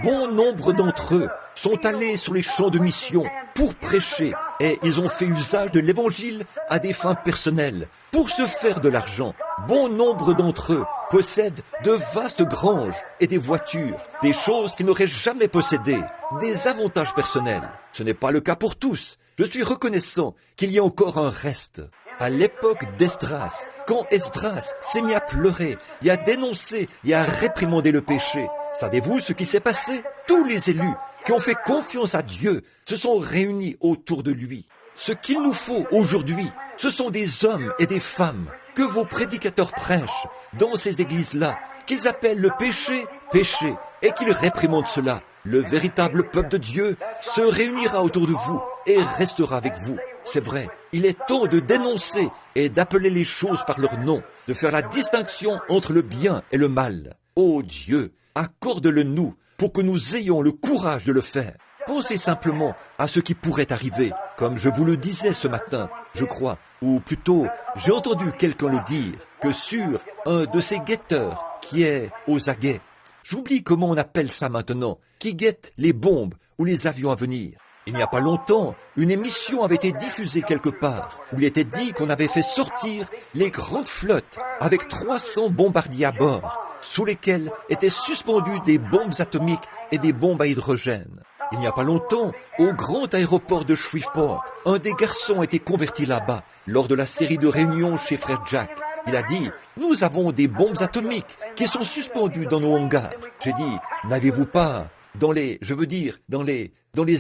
Bon nombre d'entre eux sont allés sur les champs de mission pour prêcher et ils ont fait usage de l'évangile à des fins personnelles, pour se faire de l'argent. Bon nombre d'entre eux possèdent de vastes granges et des voitures, des choses qu'ils n'auraient jamais possédées, des avantages personnels. Ce n'est pas le cas pour tous. Je suis reconnaissant qu'il y a encore un reste. À l'époque d'Esdras, quand Esdras s'est mis à pleurer et à dénoncer et à réprimander le péché, savez-vous ce qui s'est passé? Tous les élus qui ont fait confiance à Dieu se sont réunis autour de lui. Ce qu'il nous faut aujourd'hui, ce sont des hommes et des femmes que vos prédicateurs prêchent dans ces églises-là, qu'ils appellent le péché, péché, et qu'ils réprimandent cela. Le véritable peuple de Dieu se réunira autour de vous et restera avec vous. C'est vrai, il est temps de dénoncer et d'appeler les choses par leur nom, de faire la distinction entre le bien et le mal. Ô Dieu, accorde-le-nous pour que nous ayons le courage de le faire. Pensez simplement à ce qui pourrait arriver, comme je vous le disais ce matin, je crois, ou plutôt, j'ai entendu quelqu'un le dire, que sur un de ces guetteurs qui est aux aguets, j'oublie comment on appelle ça maintenant, qui guette les bombes ou les avions à venir. Il n'y a pas longtemps, une émission avait été diffusée quelque part, où il était dit qu'on avait fait sortir les grandes flottes avec 300 bombardiers à bord, sous lesquels étaient suspendues des bombes atomiques et des bombes à hydrogène. Il n'y a pas longtemps, au grand aéroport de Shreveport, un des garçons a été converti là-bas, lors de la série de réunions chez Frère Jack. Il a dit, nous avons des bombes atomiques qui sont suspendues dans nos hangars. J'ai dit, n'avez-vous pas dans les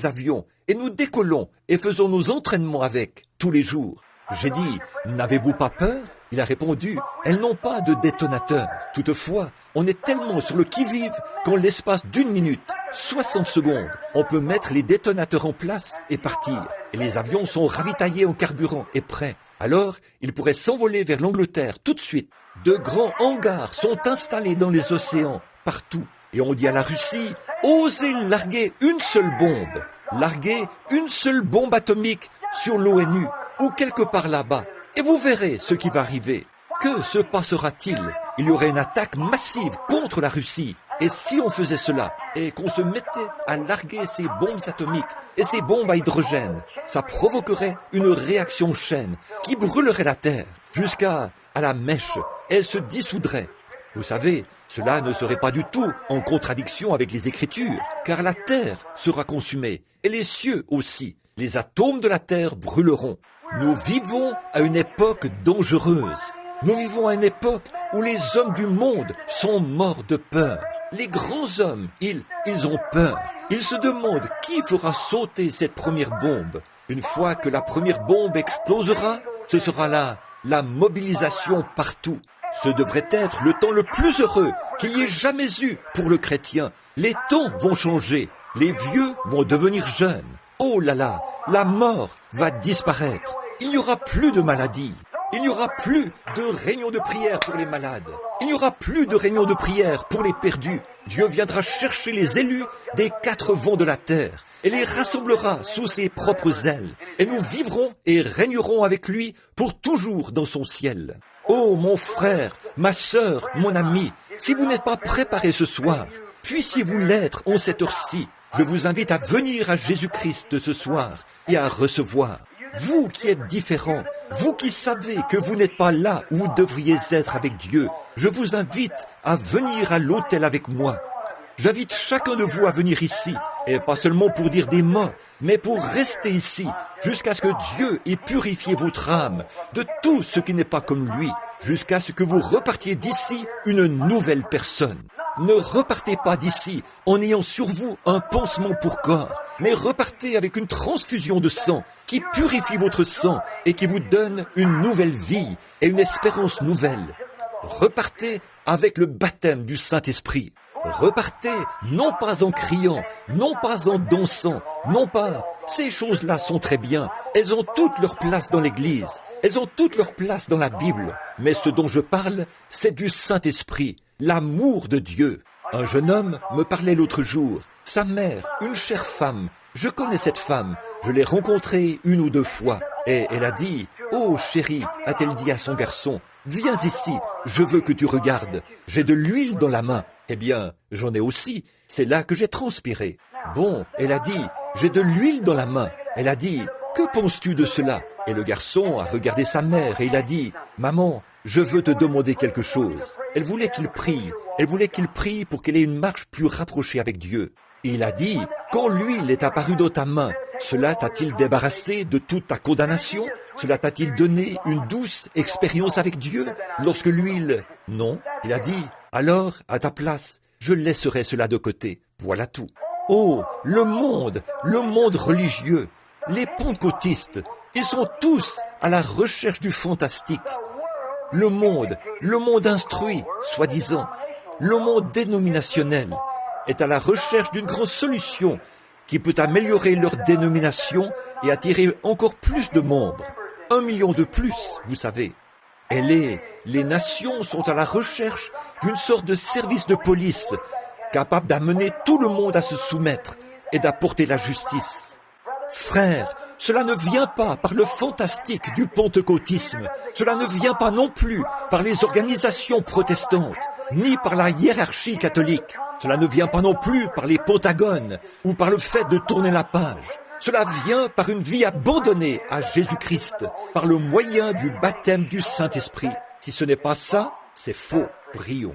avions, et nous décollons et faisons nos entraînements avec, tous les jours. J'ai dit, n'avez-vous pas peur? Il a répondu, elles n'ont pas de détonateur. Toutefois, on est tellement sur le qui-vive qu'en l'espace d'1 minute, 60 secondes, on peut mettre les détonateurs en place et partir. Et les avions sont ravitaillés en carburant et prêts. Alors, ils pourraient s'envoler vers l'Angleterre tout de suite. De grands hangars sont installés dans les océans, partout. Et on dit à la Russie, osez larguer une seule bombe. Larguer une seule bombe atomique sur l'ONU ou quelque part là-bas. Et vous verrez ce qui va arriver. Que se passera-t-il? Il y aurait une attaque massive contre la Russie. Et si on faisait cela, et qu'on se mettait à larguer ces bombes atomiques et ces bombes à hydrogène, ça provoquerait une réaction chaîne qui brûlerait la Terre jusqu'à la mèche. Elle se dissoudrait. Vous savez, cela ne serait pas du tout en contradiction avec les Écritures, car la Terre sera consumée, et les cieux aussi. Les atomes de la Terre brûleront. Nous vivons à une époque dangereuse. Nous vivons à une époque où les hommes du monde sont morts de peur. Les grands hommes, ils ont peur. Il se demande qui fera sauter cette première bombe. Une fois que la première bombe explosera, ce sera là la mobilisation partout. Ce devrait être le temps le plus heureux qu'il y ait jamais eu pour le chrétien. Les temps vont changer, les vieux vont devenir jeunes. Oh là là, la mort va disparaître. Il n'y aura plus de maladies. Il n'y aura plus de réunions de prière pour les malades. Il n'y aura plus de réunions de prière pour les perdus. Dieu viendra chercher les élus des quatre vents de la terre et les rassemblera sous ses propres ailes. Et nous vivrons et régnerons avec lui pour toujours dans son ciel. Oh mon frère, ma sœur, mon ami, si vous n'êtes pas préparé ce soir, puissiez-vous l'être en cette heure-ci. Je vous invite à venir à Jésus-Christ ce soir et à recevoir. Vous qui êtes différents, vous qui savez que vous n'êtes pas là où vous devriez être avec Dieu, je vous invite à venir à l'autel avec moi. J'invite chacun de vous à venir ici, et pas seulement pour dire des mots, mais pour rester ici, jusqu'à ce que Dieu ait purifié votre âme de tout ce qui n'est pas comme lui, jusqu'à ce que vous repartiez d'ici une nouvelle personne. Ne repartez pas d'ici en ayant sur vous un pansement pour corps, mais repartez avec une transfusion de sang qui purifie votre sang et qui vous donne une nouvelle vie et une espérance nouvelle. Repartez avec le baptême du Saint-Esprit. Repartez non pas en criant, non pas en dansant, non pas... Ces choses-là sont très bien, elles ont toute leur place dans l'Église, elles ont toute leur place dans la Bible. Mais ce dont je parle, c'est du Saint-Esprit, l'amour de Dieu. Un jeune homme me parlait l'autre jour. Sa mère, une chère femme, je connais cette femme, je l'ai rencontrée une ou deux fois. Et elle a dit, « Oh chérie », a-t-elle dit à son garçon, « viens ici, je veux que tu regardes, j'ai de l'huile dans la main. » Eh bien, j'en ai aussi, c'est là que j'ai transpiré. Bon, elle a dit, « j'ai de l'huile dans la main. » Elle a dit, « que penses-tu de cela ?» Et le garçon a regardé sa mère et il a dit, « Maman, je veux te demander quelque chose. » Elle voulait qu'il prie. Elle voulait qu'il prie pour qu'elle ait une marche plus rapprochée avec Dieu. Et il a dit, « Quand l'huile est apparue dans ta main, cela t'a-t-il débarrassé de toute ta condamnation? Cela t'a-t-il donné une douce expérience avec Dieu lorsque l'huile... » Non, il a dit, « Alors, à ta place, je laisserai cela de côté. » Voilà tout. Oh, le monde religieux, les pentecôtistes, ils sont tous à la recherche du fantastique. Le monde instruit, soi-disant, le monde dénominationnel est à la recherche d'une grande solution qui peut améliorer leur dénomination et attirer encore plus de membres. 1 million de plus, vous savez. Et les nations sont à la recherche d'une sorte de service de police capable d'amener tout le monde à se soumettre et d'apporter la justice. Frères, cela ne vient pas par le fantastique du pentecôtisme. Cela ne vient pas non plus par les organisations protestantes, ni par la hiérarchie catholique. Cela ne vient pas non plus par les pentagones ou par le fait de tourner la page. Cela vient par une vie abandonnée à Jésus-Christ, par le moyen du baptême du Saint-Esprit. Si ce n'est pas ça, c'est faux. Prions.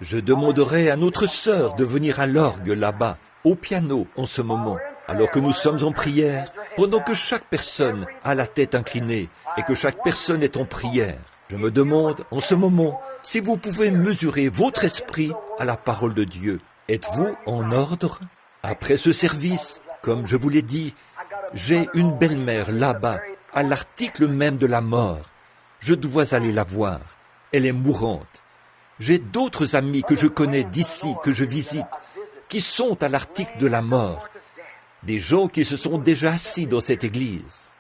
Je demanderai à notre sœur de venir à l'orgue là-bas, au piano en ce moment, alors que nous sommes en prière, pendant que chaque personne a la tête inclinée et que chaque personne est en prière. Je me demande en ce moment si vous pouvez mesurer votre esprit à la parole de Dieu. Êtes-vous en ordre? Après ce service, comme je vous l'ai dit, j'ai une belle-mère là-bas, à l'article même de la mort. Je dois aller la voir. Elle est mourante. J'ai d'autres amis que je connais d'ici, que je visite, qui sont à l'article de la mort. Des gens qui se sont déjà assis dans cette église.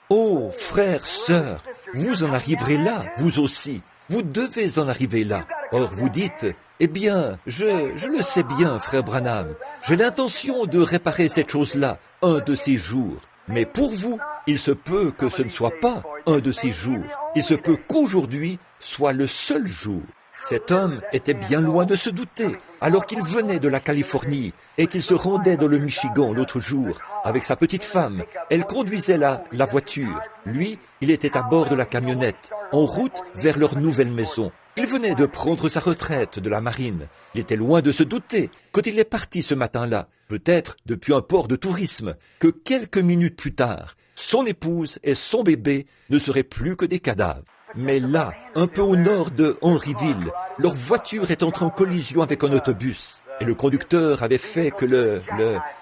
Oh, frères, sœurs, vous en arriverez là, vous aussi. Vous devez en arriver là. Or, vous dites, eh bien, je le sais bien, frère Branham. J'ai l'intention de réparer cette chose-là un de ces jours. Mais pour vous, il se peut que ce ne soit pas un de ces jours. Il se peut qu'aujourd'hui soit le seul jour. Cet homme était bien loin de se douter, alors qu'il venait de la Californie et qu'il se rendait dans le Michigan l'autre jour avec sa petite femme. Elle conduisait la voiture. Lui, il était à bord de la camionnette, en route vers leur nouvelle maison. Il venait de prendre sa retraite de la marine. Il était loin de se douter, quand il est parti ce matin-là, peut-être depuis un port de tourisme, que quelques minutes plus tard, son épouse et son bébé ne seraient plus que des cadavres. Mais là, un peu au nord de Henryville, leur voiture est entrée en collision avec un autobus. Et le conducteur avait fait que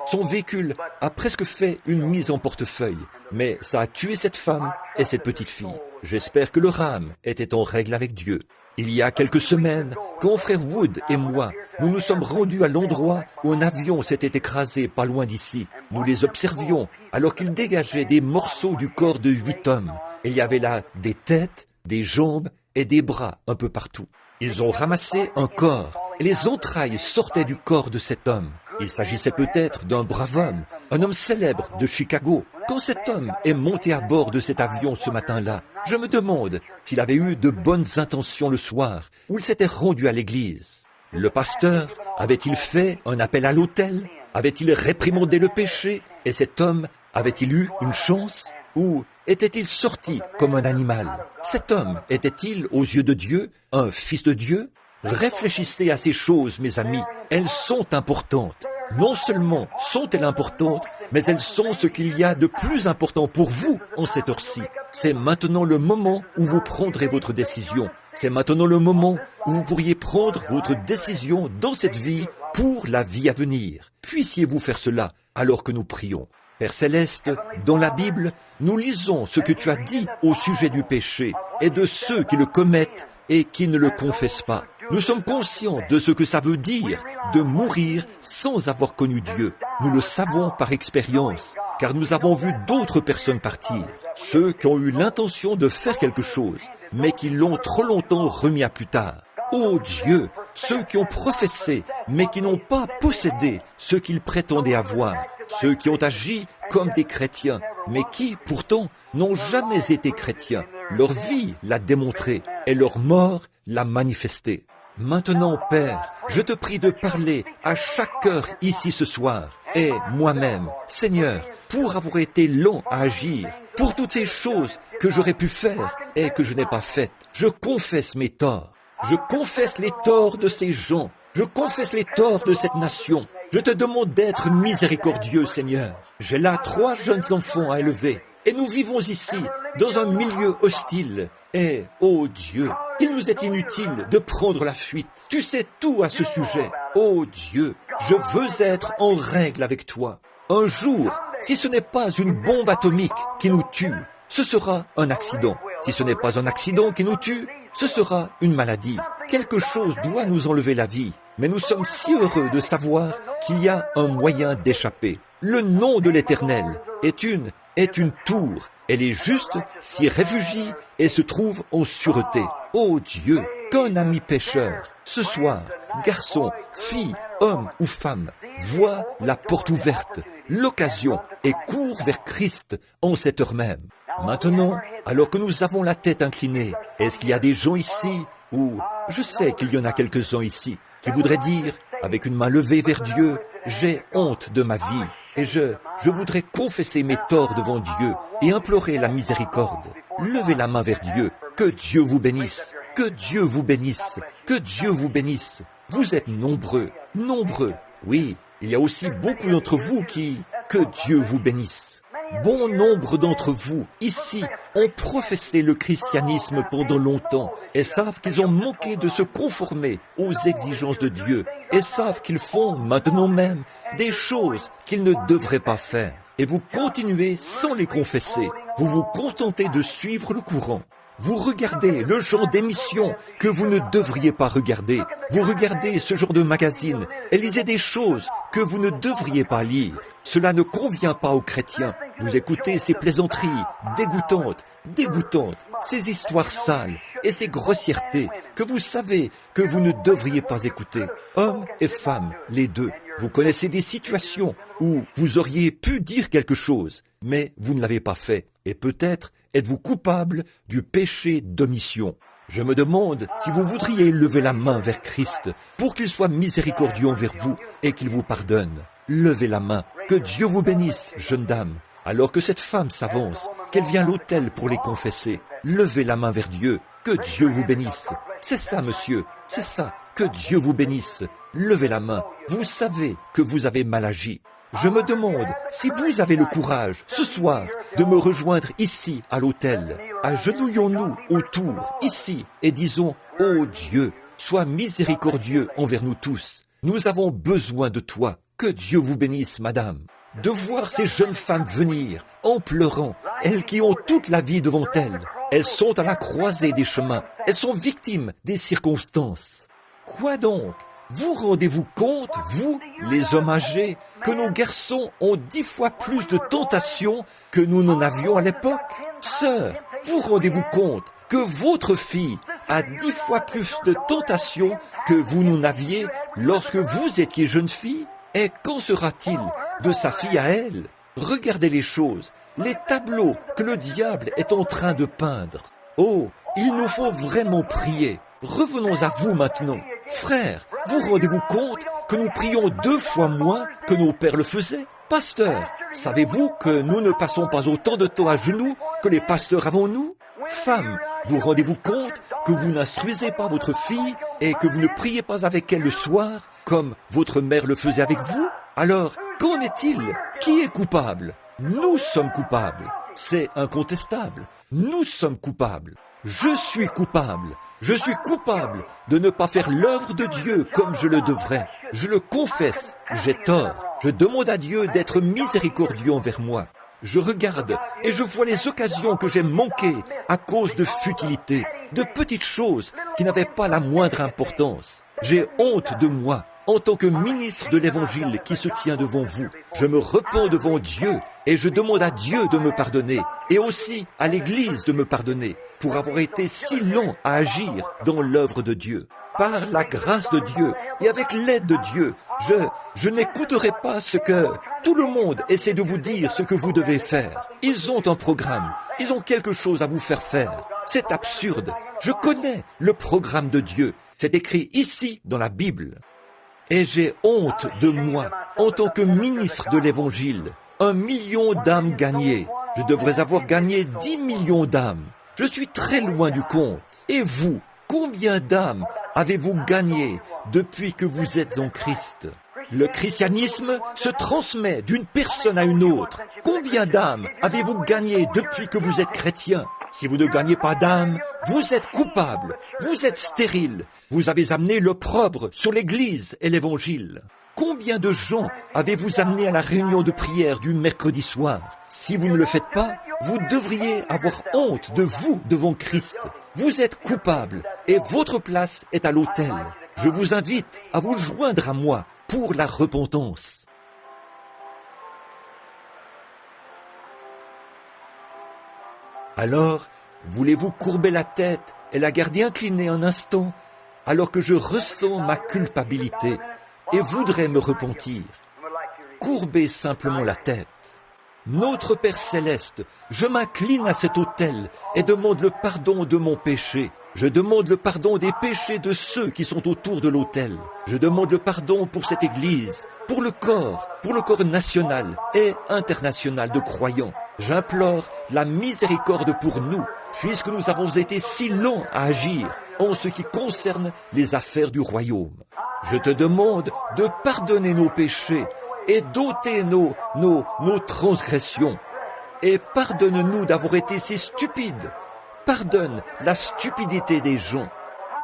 son véhicule a presque fait une mise en portefeuille. Mais ça a tué cette femme et cette petite fille. J'espère que le rame était en règle avec Dieu. Il y a quelques semaines, quand frère Wood et moi, nous nous sommes rendus à l'endroit où un avion s'était écrasé pas loin d'ici. Nous les observions alors qu'ils dégageaient des morceaux du corps de 8 hommes. Il y avait là des têtes, des jambes et des bras un peu partout. Ils ont ramassé un corps et les entrailles sortaient du corps de cet homme. Il s'agissait peut-être d'un brave homme, un homme célèbre de Chicago. Quand cet homme est monté à bord de cet avion ce matin-là, je me demande s'il avait eu de bonnes intentions le soir ou il s'était rendu à l'église. Le pasteur avait-il fait un appel à l'autel? Avait-il réprimandé le péché? Et cet homme avait-il eu une chance? Ou était-il sorti comme un animal? Cet homme était-il, aux yeux de Dieu, un fils de Dieu? Réfléchissez à ces choses, mes amis. Elles sont importantes. Non seulement sont-elles importantes, mais elles sont ce qu'il y a de plus important pour vous en cette heure-ci. C'est maintenant le moment où vous prendrez votre décision. C'est maintenant le moment où vous pourriez prendre votre décision dans cette vie pour la vie à venir. Puissiez-vous faire cela alors que nous prions. Père Céleste, dans la Bible, nous lisons ce que tu as dit au sujet du péché et de ceux qui le commettent et qui ne le confessent pas. Nous sommes conscients de ce que ça veut dire de mourir sans avoir connu Dieu. Nous le savons par expérience, car nous avons vu d'autres personnes partir. Ceux qui ont eu l'intention de faire quelque chose, mais qui l'ont trop longtemps remis à plus tard. Ô Dieu, ceux qui ont professé, mais qui n'ont pas possédé ce qu'ils prétendaient avoir. Ceux qui ont agi comme des chrétiens, mais qui, pourtant, n'ont jamais été chrétiens. Leur vie l'a démontré et leur mort l'a manifesté. Maintenant, Père, je te prie de parler à chaque cœur ici ce soir, et moi-même, Seigneur, pour avoir été lent à agir, pour toutes ces choses que j'aurais pu faire et que je n'ai pas faites. Je confesse mes torts. Je confesse les torts de ces gens. Je confesse les torts de cette nation. Je te demande d'être miséricordieux, Seigneur. J'ai là 3 jeunes enfants à élever, et nous vivons ici, dans un milieu hostile. Et, ô Dieu, il nous est inutile de prendre la fuite. Tu sais tout à ce sujet. Ô Dieu, je veux être en règle avec toi. Un jour, si ce n'est pas une bombe atomique qui nous tue, ce sera un accident. Si ce n'est pas un accident qui nous tue, ce sera une maladie. Quelque chose doit nous enlever la vie. Mais nous sommes si heureux de savoir qu'il y a un moyen d'échapper. Le nom de l'Éternel est une tour. Elle est juste, s'y réfugie et se trouve en sûreté. Ô Dieu, qu'un ami pécheur, ce soir, garçon, fille, homme ou femme, voit la porte ouverte, l'occasion et court vers Christ en cette heure même. Maintenant, alors que nous avons la tête inclinée, est-ce qu'il y a des gens ici, ou je sais qu'il y en a quelques-uns ici, qui voudraient dire, avec une main levée vers Dieu, j'ai honte de ma vie, et je voudrais confesser mes torts devant Dieu et implorer la miséricorde. Levez la main vers Dieu, que Dieu vous bénisse, que Dieu vous bénisse, que Dieu vous bénisse. Vous êtes nombreux, nombreux. Oui, il y a aussi beaucoup d'entre vous que Dieu vous bénisse. Bon nombre d'entre vous, ici, ont professé le christianisme pendant longtemps et savent qu'ils ont manqué de se conformer aux exigences de Dieu et savent qu'ils font maintenant même des choses qu'ils ne devraient pas faire. Et vous continuez sans les confesser. Vous vous contentez de suivre le courant. Vous regardez le genre d'émissions que vous ne devriez pas regarder. Vous regardez ce genre de magazines et lisez des choses que vous ne devriez pas lire. Cela ne convient pas aux chrétiens. Vous écoutez ces plaisanteries dégoûtantes, ces histoires sales et ces grossièretés que vous savez que vous ne devriez pas écouter. Hommes et femmes, les deux. Vous connaissez des situations où vous auriez pu dire quelque chose, mais vous ne l'avez pas fait. Et peut-être êtes-vous coupable du péché d'omission. Je me demande si vous voudriez lever la main vers Christ pour qu'il soit miséricordieux envers vous et qu'il vous pardonne. Levez la main. Que Dieu vous bénisse, jeune dame. Alors que cette femme s'avance, qu'elle vient à l'autel pour les confesser. Levez la main vers Dieu. Que Dieu vous bénisse. C'est ça, monsieur. C'est ça. Que Dieu vous bénisse. Levez la main. Vous savez que vous avez mal agi. Je me demande si vous avez le courage, ce soir, de me rejoindre ici, à l'autel. Agenouillons-nous autour, ici, et disons, ô Dieu, sois miséricordieux envers nous tous. Nous avons besoin de toi. Que Dieu vous bénisse, madame. De voir ces jeunes femmes venir, en pleurant, elles qui ont toute la vie devant elles. Elles sont à la croisée des chemins. Elles sont victimes des circonstances. Quoi donc? Vous rendez-vous compte, vous, les hommes âgés, que nos garçons ont 10 fois plus de tentations que nous n'en avions à l'époque? Sœurs, vous rendez-vous compte que votre fille a 10 fois plus de tentations que vous n'en aviez lorsque vous étiez jeune fille? Et qu'en sera-t-il de sa fille à elle? Regardez les choses, les tableaux que le diable est en train de peindre. Oh, il nous faut vraiment prier. Revenons à vous maintenant. Frères, vous rendez-vous compte que nous prions 2 fois moins que nos pères le faisaient? Pasteur, savez-vous que nous ne passons pas autant de temps à genoux que les pasteurs avant nous? Femmes, vous rendez-vous compte que vous n'instruisez pas votre fille et que vous ne priez pas avec elle le soir comme votre mère le faisait avec vous? Alors, qu'en est-il? Qui est coupable? Nous sommes coupables. C'est incontestable. Nous sommes coupables. Je suis coupable. Je suis coupable de ne pas faire l'œuvre de Dieu comme je le devrais. Je le confesse, j'ai tort. Je demande à Dieu d'être miséricordieux envers moi. Je regarde et je vois les occasions que j'ai manquées à cause de futilités, de petites choses qui n'avaient pas la moindre importance. J'ai honte de moi en tant que ministre de l'Évangile qui se tient devant vous. Je me repens devant Dieu et je demande à Dieu de me pardonner et aussi à l'Église de me pardonner pour avoir été si lent à agir dans l'œuvre de Dieu. Par la grâce de Dieu et avec l'aide de Dieu, je n'écouterai pas ce que tout le monde essaie de vous dire ce que vous devez faire. Ils ont un programme, ils ont quelque chose à vous faire faire. C'est absurde. Je connais le programme de Dieu. C'est écrit ici dans la Bible. Et j'ai honte de moi en tant que ministre de l'Évangile. 1 million d'âmes gagnées. Je devrais avoir gagné 10 millions d'âmes. Je suis très loin du compte. Et vous, combien d'âmes avez-vous gagné depuis que vous êtes en Christ? Le christianisme se transmet d'une personne à une autre. Combien d'âmes avez-vous gagné depuis que vous êtes chrétien? Si vous ne gagnez pas d'âme, vous êtes coupable, vous êtes stérile, vous avez amené l'opprobre sur l'Église et l'Évangile. Combien de gens avez-vous amené à la réunion de prière du mercredi soir? Si vous ne le faites pas, vous devriez avoir honte de vous devant Christ. Vous êtes coupable et votre place est à l'autel. Je vous invite à vous joindre à moi pour la repentance. Alors, voulez-vous courber la tête et la garder inclinée un instant, alors que je ressens ma culpabilité et voudrais me repentir? Courbez simplement la tête. Notre Père Céleste, je m'incline à cet autel et demande le pardon de mon péché. Je demande le pardon des péchés de ceux qui sont autour de l'autel. Je demande le pardon pour cette Église, pour le corps national et international de croyants. J'implore la miséricorde pour nous, puisque nous avons été si lents à agir en ce qui concerne les affaires du royaume. Je te demande de pardonner nos péchés et d'ôter nos transgressions. Et pardonne-nous d'avoir été si stupides. Pardonne la stupidité des gens.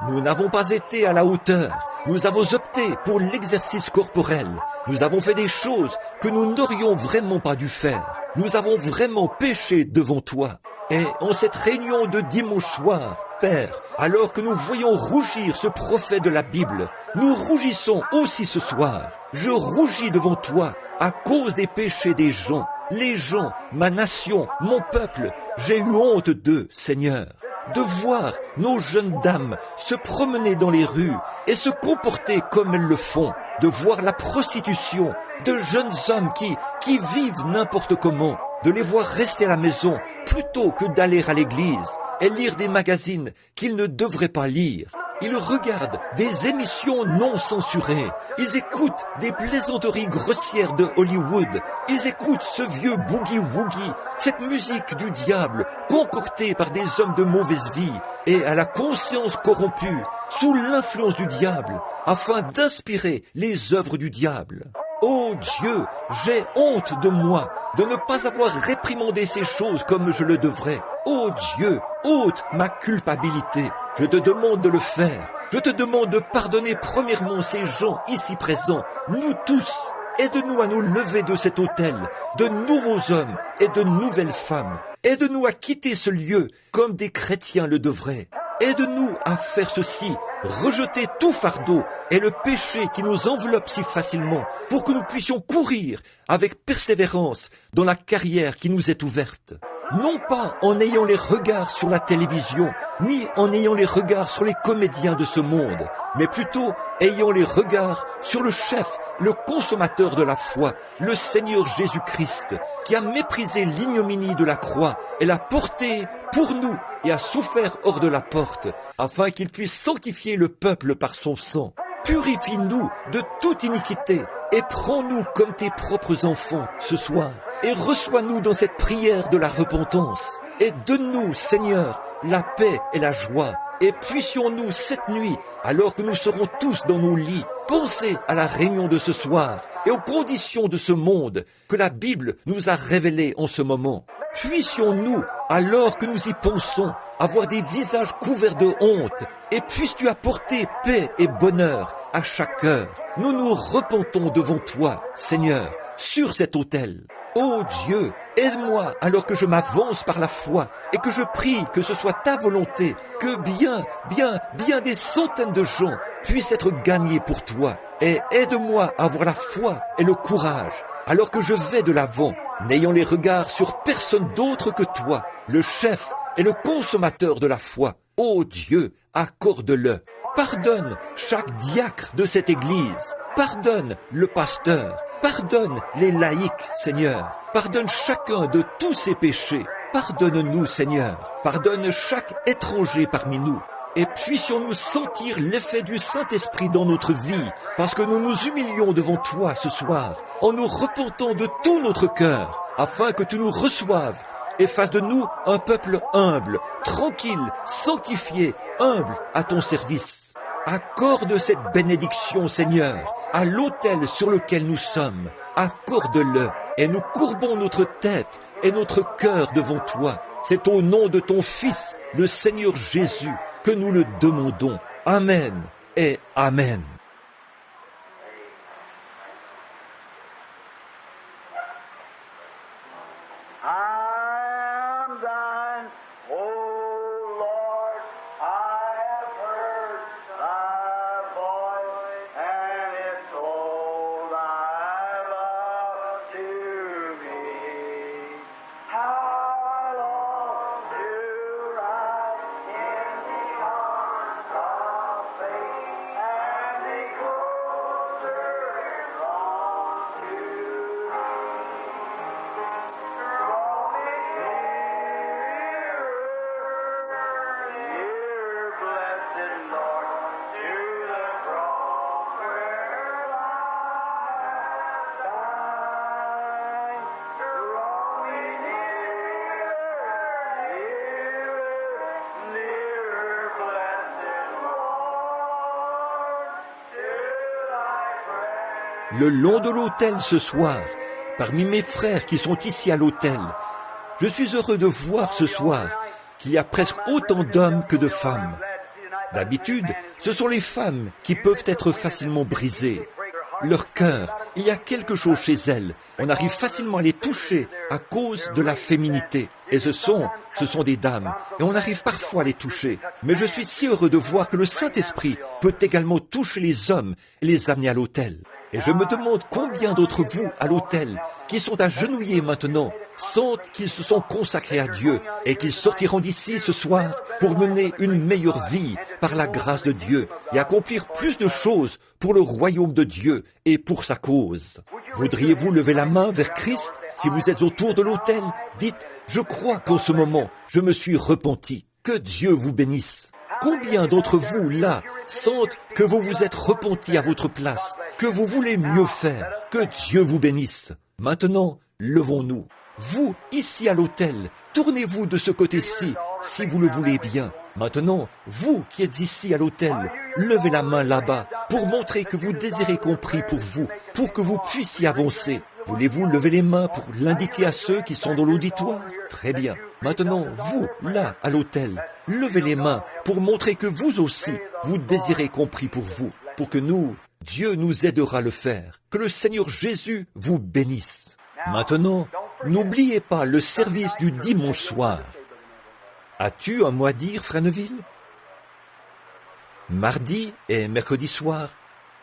Nous n'avons pas été à la hauteur. Nous avons opté pour l'exercice corporel. Nous avons fait des choses que nous n'aurions vraiment pas dû faire. Nous avons vraiment péché devant toi. Et en cette réunion de dimanche soir, Père, alors que nous voyons rougir ce prophète de la Bible, nous rougissons aussi ce soir. Je rougis devant toi à cause des péchés des gens. Les gens, ma nation, mon peuple, j'ai eu honte d'eux, Seigneur. De voir nos jeunes dames se promener dans les rues et se comporter comme elles le font. De voir la prostitution de jeunes hommes qui vivent n'importe comment. De les voir rester à la maison plutôt que d'aller à l'église et lire des magazines qu'ils ne devraient pas lire. Ils regardent des émissions non censurées. Ils écoutent des plaisanteries grossières de Hollywood. Ils écoutent ce vieux boogie-woogie, cette musique du diable concoctée par des hommes de mauvaise vie et à la conscience corrompue, sous l'influence du diable, afin d'inspirer les œuvres du diable. Oh Dieu, j'ai honte de moi, de ne pas avoir réprimandé ces choses comme je le devrais. Oh Dieu, ôte ma culpabilité. Je te demande de le faire. Je te demande de pardonner premièrement ces gens ici présents, nous tous. Aide-nous à nous lever de cet autel, de nouveaux hommes et de nouvelles femmes. Aide-nous à quitter ce lieu comme des chrétiens le devraient. Aide-nous à faire ceci, rejeter tout fardeau et le péché qui nous enveloppe si facilement pour que nous puissions courir avec persévérance dans la carrière qui nous est ouverte. Non pas en ayant les regards sur la télévision, ni en ayant les regards sur les comédiens de ce monde, mais plutôt ayant les regards sur le chef, le consommateur de la foi, le Seigneur Jésus-Christ, qui a méprisé l'ignominie de la croix et l'a porté pour nous et a souffert hors de la porte, afin qu'il puisse sanctifier le peuple par son sang. Purifie-nous de toute iniquité et prends-nous comme tes propres enfants ce soir et reçois-nous dans cette prière de la repentance. Et donne-nous, Seigneur, la paix et la joie. Et puissions-nous cette nuit, alors que nous serons tous dans nos lits, penser à la réunion de ce soir et aux conditions de ce monde que la Bible nous a révélées en ce moment. Puissions-nous, alors que nous y pensons, avoir des visages couverts de honte, et puisses-tu apporter paix et bonheur à chaque cœur. Nous nous repentons devant toi, Seigneur, sur cet autel. Ô Dieu, aide-moi alors que je m'avance par la foi et que je prie que ce soit ta volonté, que bien des centaines de gens puissent être gagnés pour toi. Et aide-moi à avoir la foi et le courage alors que je vais de l'avant, n'ayant les regards sur personne d'autre que toi, le chef et le consommateur de la foi. Ô Dieu, accorde-le. Pardonne chaque diacre de cette église. Pardonne le pasteur. Pardonne les laïcs, Seigneur. Pardonne chacun de tous ses péchés. Pardonne-nous, Seigneur. Pardonne chaque étranger parmi nous. Et puissions-nous sentir l'effet du Saint-Esprit dans notre vie, parce que nous nous humilions devant toi ce soir, en nous repentant de tout notre cœur, afin que tu nous reçoives et fasses de nous un peuple humble, tranquille, sanctifié, humble à ton service. Accorde cette bénédiction, Seigneur, à l'autel sur lequel nous sommes. Accorde-le et nous courbons notre tête et notre cœur devant toi. C'est au nom de ton Fils, le Seigneur Jésus, que nous le demandons. Amen et Amen. Le long de l'autel ce soir, parmi mes frères qui sont ici à l'autel, je suis heureux de voir ce soir qu'il y a presque autant d'hommes que de femmes. D'habitude, ce sont les femmes qui peuvent être facilement brisées. Leur cœur, il y a quelque chose chez elles. On arrive facilement à les toucher à cause de la féminité. Et ce sont des dames. Et on arrive parfois à les toucher. Mais je suis si heureux de voir que le Saint-Esprit peut également toucher les hommes et les amener à l'autel. Et je me demande combien d'entre vous à l'autel, qui sont agenouillés maintenant, sentent qu'ils se sont consacrés à Dieu et qu'ils sortiront d'ici ce soir pour mener une meilleure vie par la grâce de Dieu et accomplir plus de choses pour le royaume de Dieu et pour sa cause. Voudriez-vous lever la main vers Christ si vous êtes autour de l'autel? Dites, je crois qu'en ce moment, je me suis repenti. Que Dieu vous bénisse. Combien d'entre vous, là, sentent que vous vous êtes repentis à votre place, que vous voulez mieux faire, que Dieu vous bénisse. Maintenant, levons-nous. Vous, ici à l'autel, tournez-vous de ce côté-ci, si vous le voulez bien. Maintenant, vous qui êtes ici à l'autel, levez la main là-bas pour montrer que vous désirez qu'on prie pour vous, pour que vous puissiez avancer. Voulez-vous lever les mains pour l'indiquer à ceux qui sont dans l'auditoire? Très bien. Maintenant, vous, là, à l'autel, levez les mains pour montrer que vous aussi, vous désirez qu'on prie pour vous, pour que nous, Dieu nous aidera à le faire. Que le Seigneur Jésus vous bénisse. Maintenant, n'oubliez pas le service du dimanche soir. As-tu un mot à dire, Frère Neville? Mardi et mercredi soir,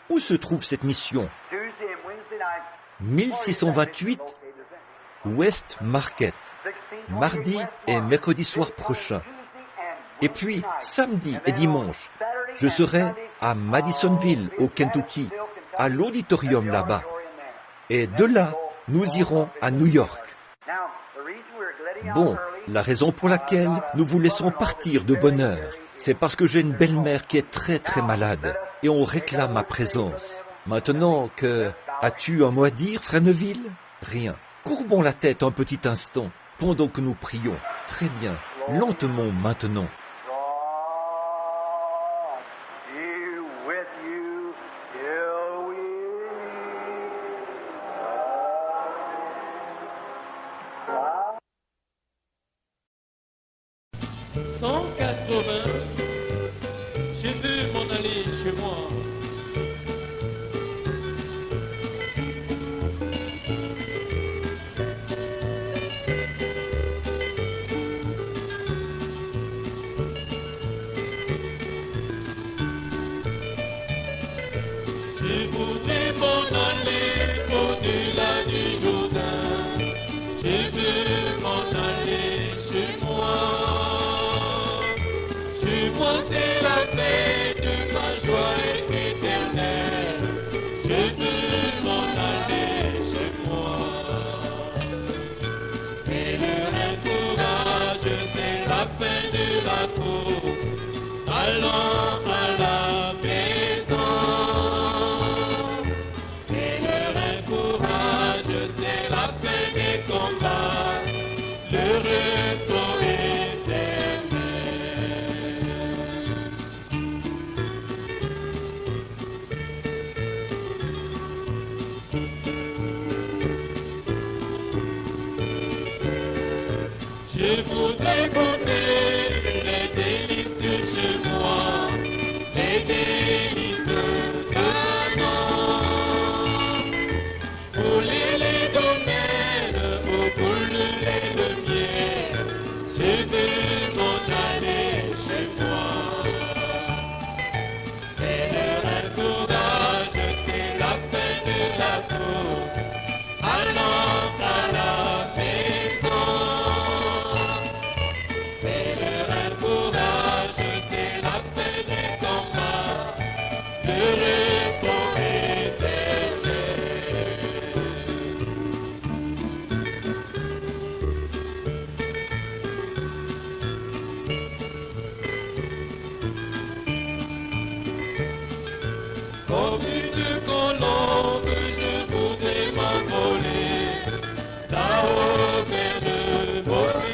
où se trouve cette mission? 1628 West Market, mardi et mercredi soir prochain. Et puis, samedi et dimanche, je serai à Madisonville, au Kentucky, à l'auditorium là-bas. Et de là, nous irons à New York. Bon, la raison pour laquelle nous vous laissons partir de bonne heure, c'est parce que j'ai une belle-mère qui est très très malade et on réclame ma présence. Maintenant que... As-tu un mot à dire, Frère Neville? Rien. Courbons la tête un petit instant pendant que nous prions. Très bien. Lentement maintenant. Je veux m'en aller chez moi. Je voudrais m'en aller au-delà du Jourdain. Je veux m'en aller chez moi. Chez moi c'est la fête, ma joie est éternelle. Je veux m'en aller chez moi. Et le courage, c'est la fin de la course. Allons à la maison. C'est la fin des combats, le repos éternel. Je voudrais goûter les délices de chez moi, les délices de Canaan. Fouler les domaines au boule et le miel, je veux m'en aller chez moi. Et le courage, c'est la fin de la course, allons à la maison. Et le courage, c'est la fin des combats, le repos éternel. Comme une colombe, je voudrais m'envoler là-haut vers le Maurice.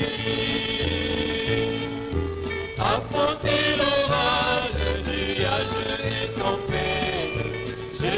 Affronter l'orage, nuages et tempêtes, je